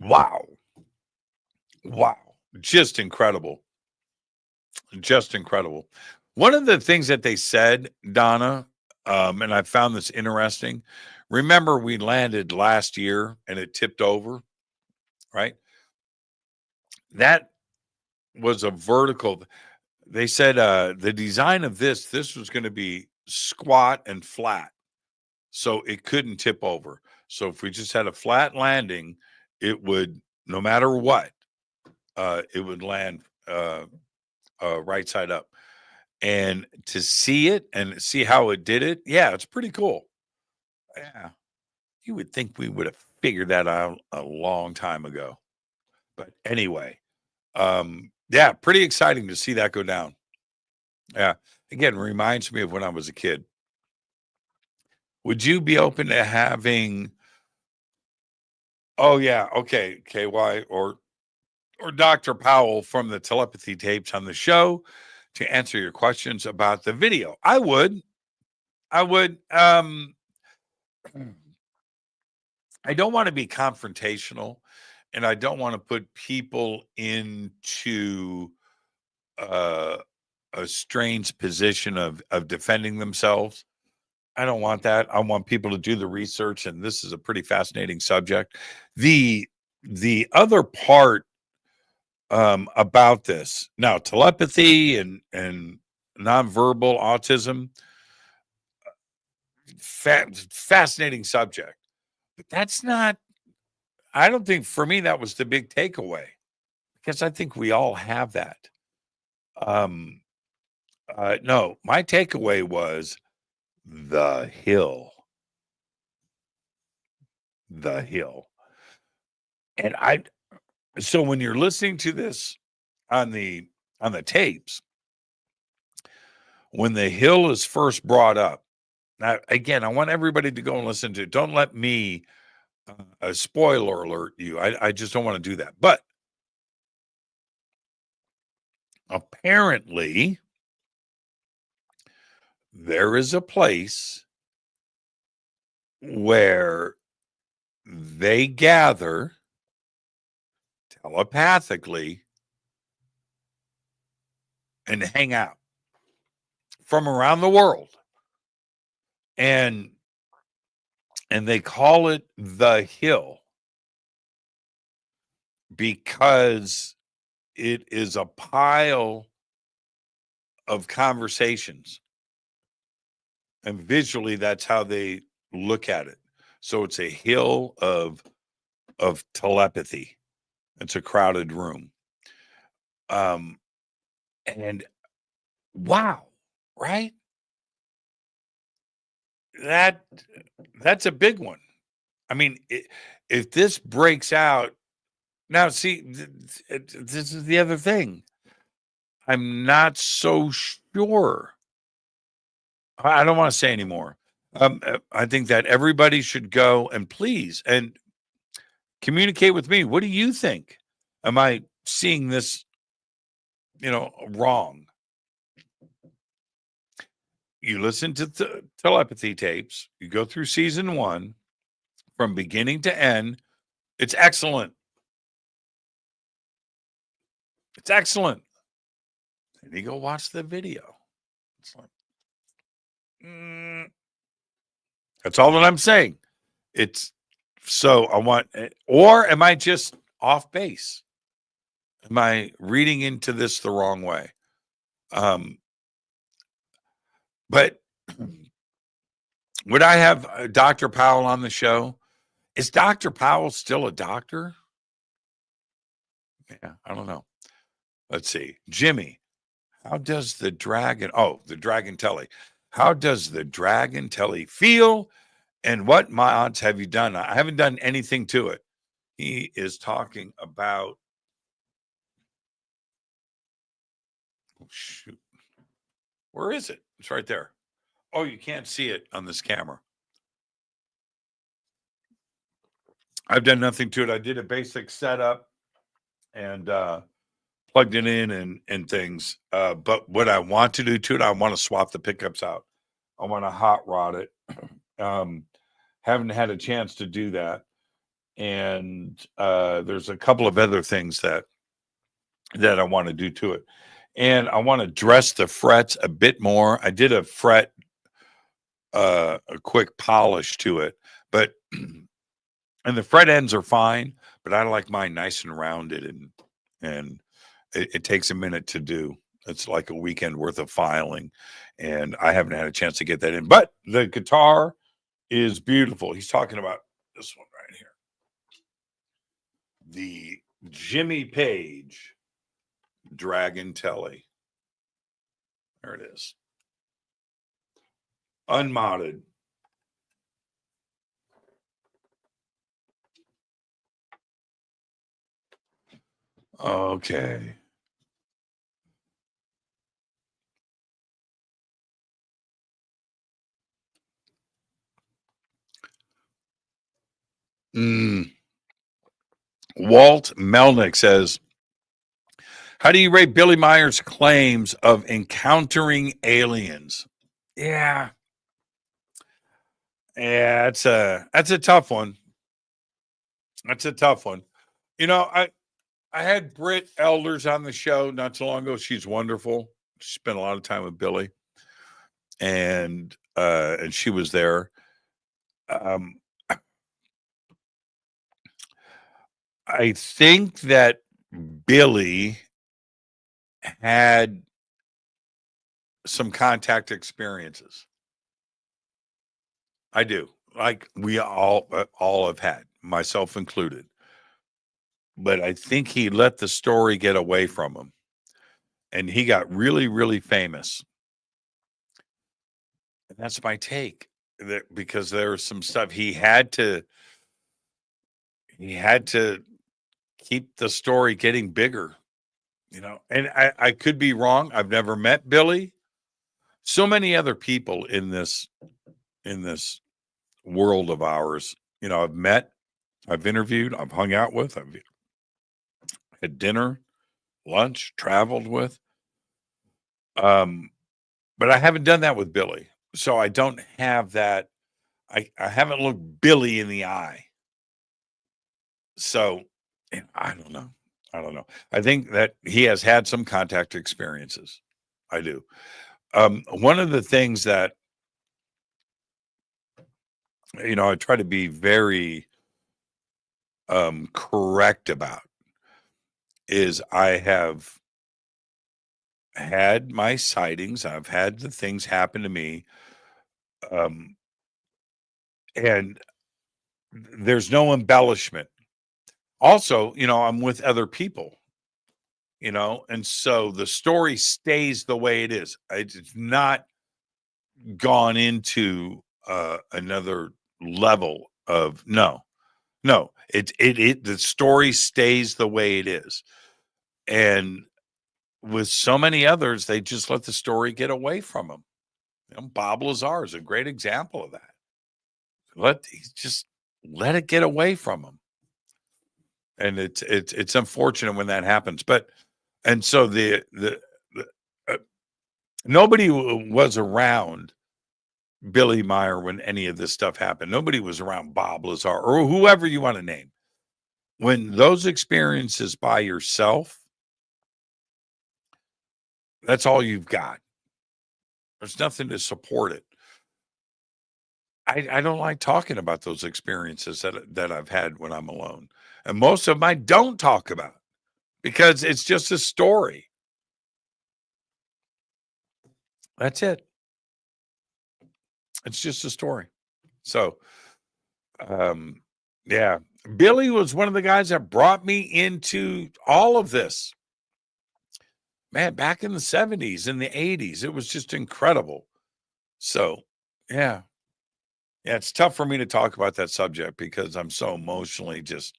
Wow. Just incredible. Just incredible. One of the things that they said, Donna, and I found this interesting. Remember, we landed last year and it tipped over, right? That was a vertical. They said the design of this was going to be squat and flat, so it couldn't tip over. So if we just had a flat landing, it would, no matter what, it would land right side up. And to see it and see how it did it, yeah, it's pretty cool. Yeah, you would think we would have figured that out a long time ago. But anyway, yeah, pretty exciting to see that go down. Yeah, again, reminds me of when I was a kid. Would you be open to having? Oh yeah, okay, KY or Dr. Powell from the telepathy tapes on the show to answer your questions about the video? I would. I don't want to be confrontational, and I don't want to put people into a strange position of defending themselves. I don't want that. I want people to do the research, and this is a pretty fascinating subject. The other part about this now, telepathy and nonverbal autism, fascinating subject, but that's not. I don't think, for me, that was the big takeaway, because I think we all have that. No, my takeaway was the hill. And so when you're listening to this on the tapes, when the hill is first brought up, now again, I want everybody to go and listen to it. Don't let me a spoiler alert you. I just don't want to do that. But apparently, there is a place where they gather telepathically and hang out from around the world. And they call it the Hill because it is a pile of conversations. And visually, that's how they look at it. So it's a hill of telepathy. It's a crowded room. And wow, right? That's a big one. I mean, if this breaks out now, see, this is the other thing. I'm not so sure. I don't want to say anymore. I think that everybody should go and please and communicate with me. What do you think? Am I seeing this, wrong? You listen to the telepathy tapes. You go through season 1 from beginning to end. It's excellent. It's excellent. And you go watch the video. It's like, that's all that I'm saying. It's so I want, or am I just off base? Am I reading into this the wrong way? But would I have Dr. Powell on the show? Is Dr. Powell still a doctor? Yeah, I don't know. Let's see. Jimmy, how does the dragon, the dragon telly. How does the dragon telly feel? And what mods have you done? I haven't done anything to it. He is talking about, shoot. Where is it? It's right there. Oh, you can't see it on this camera. I've done nothing to it. I did a basic setup and plugged it in and things. But what I want to do to it, I want to swap the pickups out. I want to hot rod it. Haven't had a chance to do that. And there's a couple of other things that I want to do to it. And I want to dress the frets a bit more. I did a fret, a quick polish to it, but and the fret ends are fine, but I like mine nice and rounded, and it takes a minute to do. It's like a weekend worth of filing, and I haven't had a chance to get that in. But the guitar is beautiful. He's talking about this one right here, the Jimmy Page Dragon Telly. There it is. Unmodded. Okay. Walt Melnick says, how do you rate Billy Meyer's claims of encountering aliens? Yeah, that's a tough one. That's a tough one. I had Britt Elders on the show not too long ago. She's wonderful. She spent a lot of time with Billy, and she was there. I think that Billy had some contact experiences. I do. Like we all have had, myself included. But I think he let the story get away from him. And he got really, really famous. And that's my take. Because there was some stuff he had to keep the story getting bigger. And I could be wrong. I've never met Billy. So many other people in this world of ours, I've met I've interviewed, I've hung out with, I've had dinner, lunch, traveled with. But I haven't done that with Billy. So I don't have that. I haven't looked Billy in the eye. So I don't know. I think that he has had some contact experiences. I do. One of the things that, I try to be very correct about is I have had my sightings. I've had the things happen to me. And there's no embellishment. Also, I'm with other people, and so the story stays the way it is. It's not gone into another level of no. The story stays the way it is. And with so many others, they just let the story get away from them. Bob Lazar is a great example of that. Let it get away from them. And it's unfortunate when that happens. And so nobody was around Billy Meyer when any of this stuff happened. Nobody was around Bob Lazar or whoever you want to name. When those experiences by yourself, that's all you've got. There's nothing to support it. I don't like talking about those experiences that I've had when I'm alone. And most of them I don't talk about because it's just a story. That's it. It's just a story. So, yeah, Billy was one of the guys that brought me into all of this. Man, back in the 70s, in the 80s, it was just incredible. So, yeah. Yeah, it's tough for me to talk about that subject because I'm so emotionally just,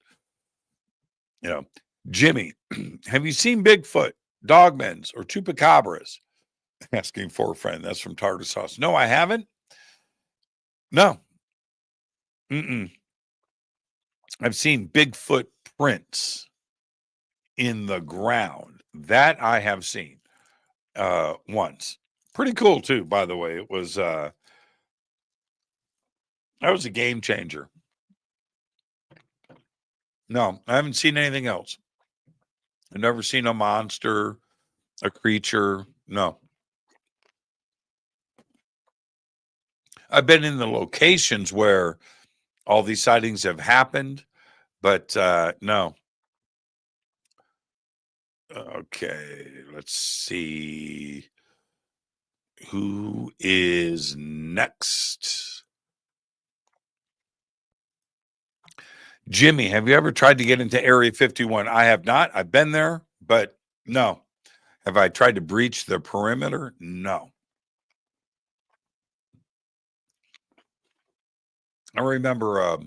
Jimmy, have you seen Bigfoot, Dogmens, or Chupacabras? Asking for a friend. That's from Tartar Sauce. No, I haven't. No. I've seen Bigfoot prints in the ground. That I have seen once. Pretty cool too, by the way. It was that was a game changer. No, I haven't seen anything else. I've never seen a monster, a creature. No. I've been in the locations where all these sightings have happened, but no. Okay, let's see. Who is next? Jimmy, have you ever tried to get into Area 51? I have not. I've been there, but no. Have I tried to breach the perimeter? No. I remember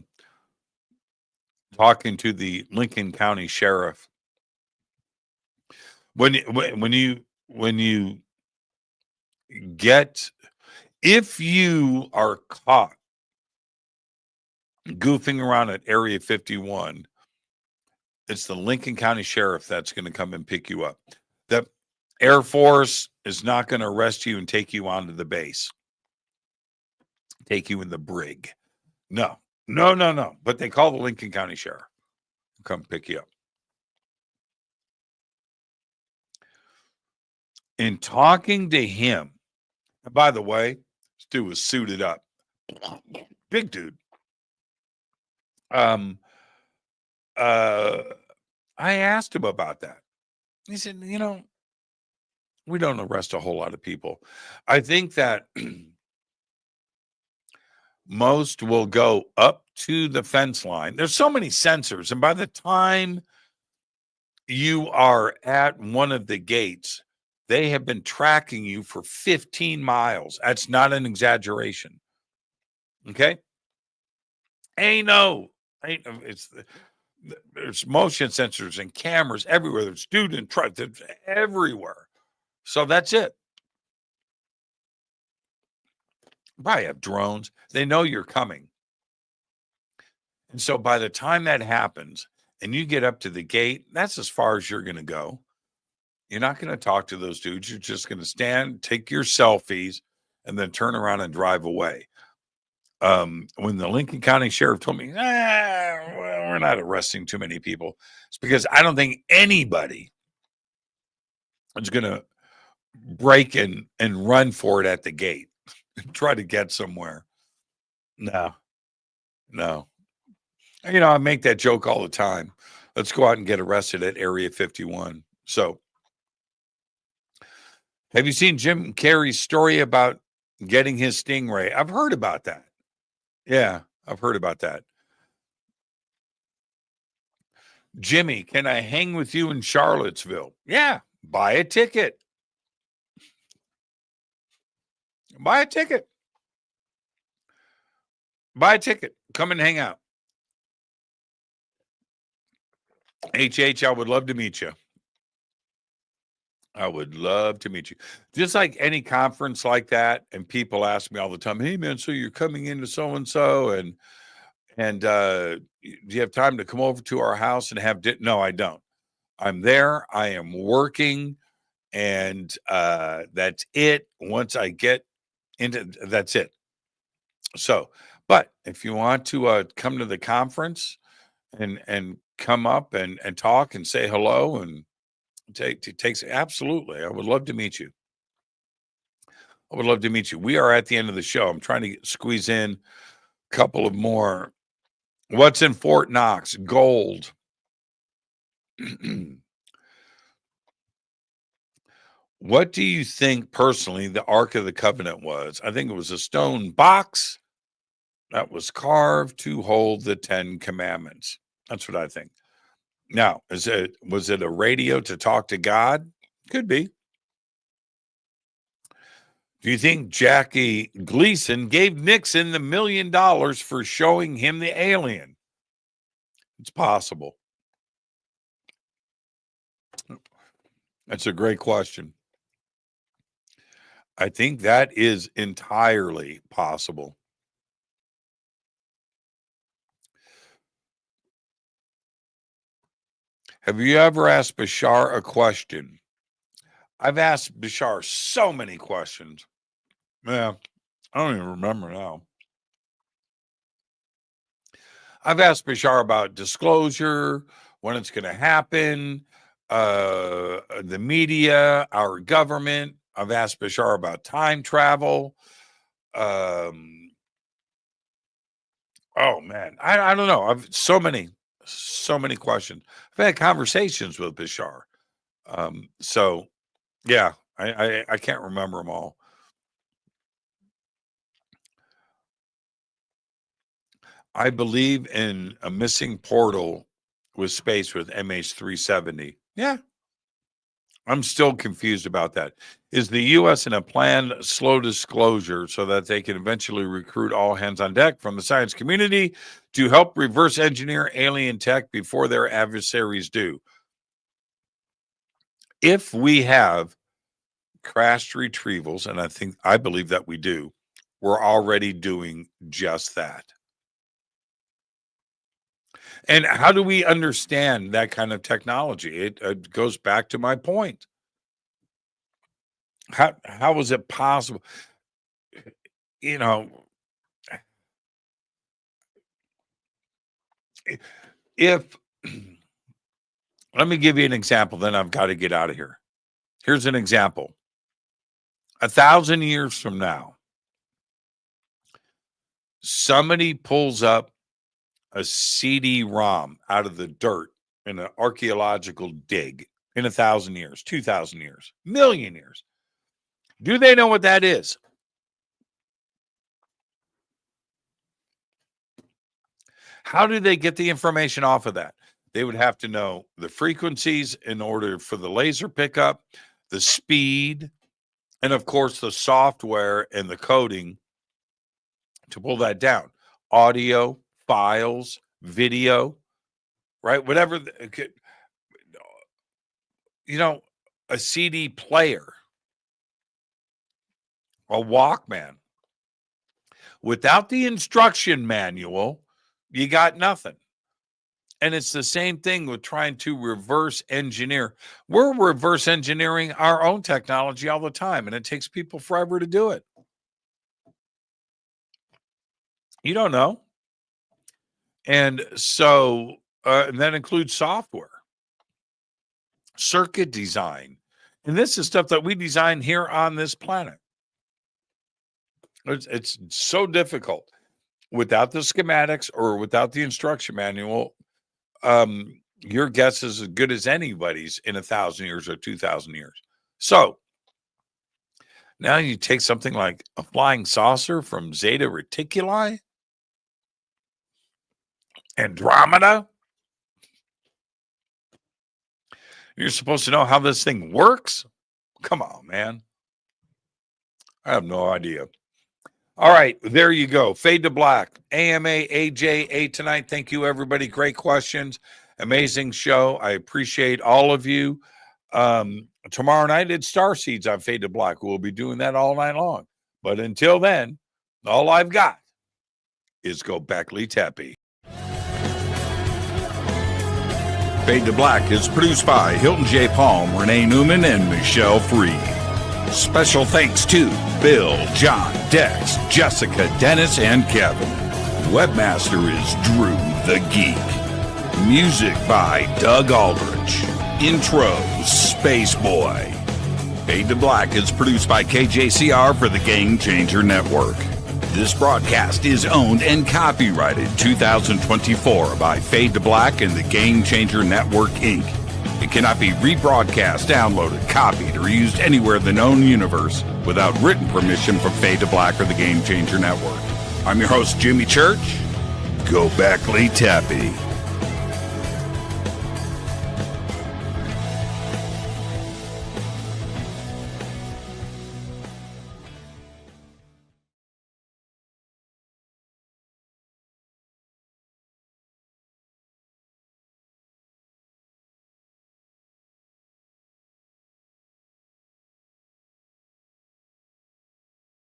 talking to the Lincoln County Sheriff. When you get, if you are caught goofing around at Area 51, it's the Lincoln County Sheriff that's going to come and pick you up. The Air Force is not going to arrest you and take you onto the base, take you in the brig. No. But they call the Lincoln County Sheriff. Come pick you up. In talking to him, and by the way, this dude was suited up. Big dude. I asked him about that. He said, we don't arrest a whole lot of people. I think that most will go up to the fence line. There's so many sensors. And by the time you are at one of the gates, they have been tracking you for 15 miles. That's not an exaggeration. Okay? There's motion sensors and cameras everywhere. There's student trucks everywhere. So that's it. Probably have drones. They know you're coming. And so by the time that happens and you get up to the gate, that's as far as you're going to go. You're not going to talk to those dudes. You're just going to stand, take your selfies, and then turn around and drive away. When the Lincoln County Sheriff told me, well, we're not arresting too many people, it's because I don't think anybody is going to break and run for it at the gate and try to get somewhere. No. I make that joke all the time. Let's go out and get arrested at Area 51. So, have you seen Jim Carrey's story about getting his stingray? I've heard about that. Yeah, I've heard about that. Jimmy, can I hang with you in Charlottesville? Yeah, buy a ticket. Buy a ticket. Buy a ticket. Come and hang out. HH, I would love to meet you. I would love to meet you. Just like any conference like that, and people ask me all the time, hey, man, so you're coming into so-and-so, and do you have time to come over to our house and have dinner? No, I don't. I'm there. I am working, and that's it. Once I get into, that's it. So, but if you want to come to the conference and come up and talk and say hello and takes absolutely. I would love to meet you. We are at the end of the show. I'm trying to squeeze in a couple of more. What's in Fort Knox? Gold. What do you think personally the Ark of the Covenant was? I think it was a stone box that was carved to hold the 10 Commandments. That's what I think. Now, was it a radio to talk to God? Could be. Do you think Jackie Gleason gave Nixon the $1 million for showing him the alien? It's possible. That's a great question. I think that is entirely possible. Have you ever asked Bashar a question? I've asked Bashar so many questions. Yeah, I don't even remember now. I've asked Bashar about disclosure, when it's going to happen, the media, our government. I've asked Bashar about time travel. Oh man, I don't know. I've so many questions. I've had conversations with Bashar. So yeah, I can't remember them all. I believe in a missing portal with space with MH370. Yeah. I'm still confused about that. Is the U.S. in a planned slow disclosure so that they can eventually recruit all hands on deck from the science community to help reverse engineer alien tech before their adversaries do? If we have crashed retrievals, and I believe that we do, we're already doing just that. And how do we understand that kind of technology? It goes back to my point. How is it possible? You know, if let me give you an example, then I've got to get out of here. Here's an example. 1,000 years from now, somebody pulls up a CD-ROM out of the dirt in an archaeological dig in 1,000 years, 2,000 years, million years. Do they know what that is? How do they get the information off of that? They would have to know the frequencies in order for the laser pickup, the speed, and of course the software and the coding to pull that down. Audio, files, video, right? Whatever, a CD player, a Walkman. Without the instruction manual, you got nothing. And it's the same thing with trying to reverse engineer. We're reverse engineering our own technology all the time, and it takes people forever to do it. You don't know. And so, and that includes software, circuit design. And this is stuff that we design here on this planet. It's so difficult without the schematics or without the instruction manual. Your guess is as good as anybody's in 1,000 years or 2,000 years. So now you take something like a flying saucer from Zeta Reticuli, Andromeda. You're supposed to know how this thing works? Come on, man. I have no idea. All right, there you go. Fade to Black, AMA, AJA tonight. Thank you, everybody. Great questions. Amazing show. I appreciate all of you. Tomorrow night, it's Starseeds on Fade to Black. We'll be doing that all night long. But until then, all I've got is go Beckley Teppy. Fade to Black is produced by Hilton J. Palm, Renee Newman, and Michelle Freed. Special thanks to Bill, John, Dex, Jessica, Dennis, and Kevin. Webmaster is Drew the Geek. Music by Doug Aldrich. Intro, Space Boy. Fade to Black is produced by KJCR for the Game Changer Network. This broadcast is owned and copyrighted 2024 by Fade to Black and the Game Changer Network, Inc. It cannot be rebroadcast, downloaded, copied, or used anywhere in the known universe without written permission from Fade to Black or the Game Changer Network. I'm your host, Jimmy Church. Go Beckley Teppy.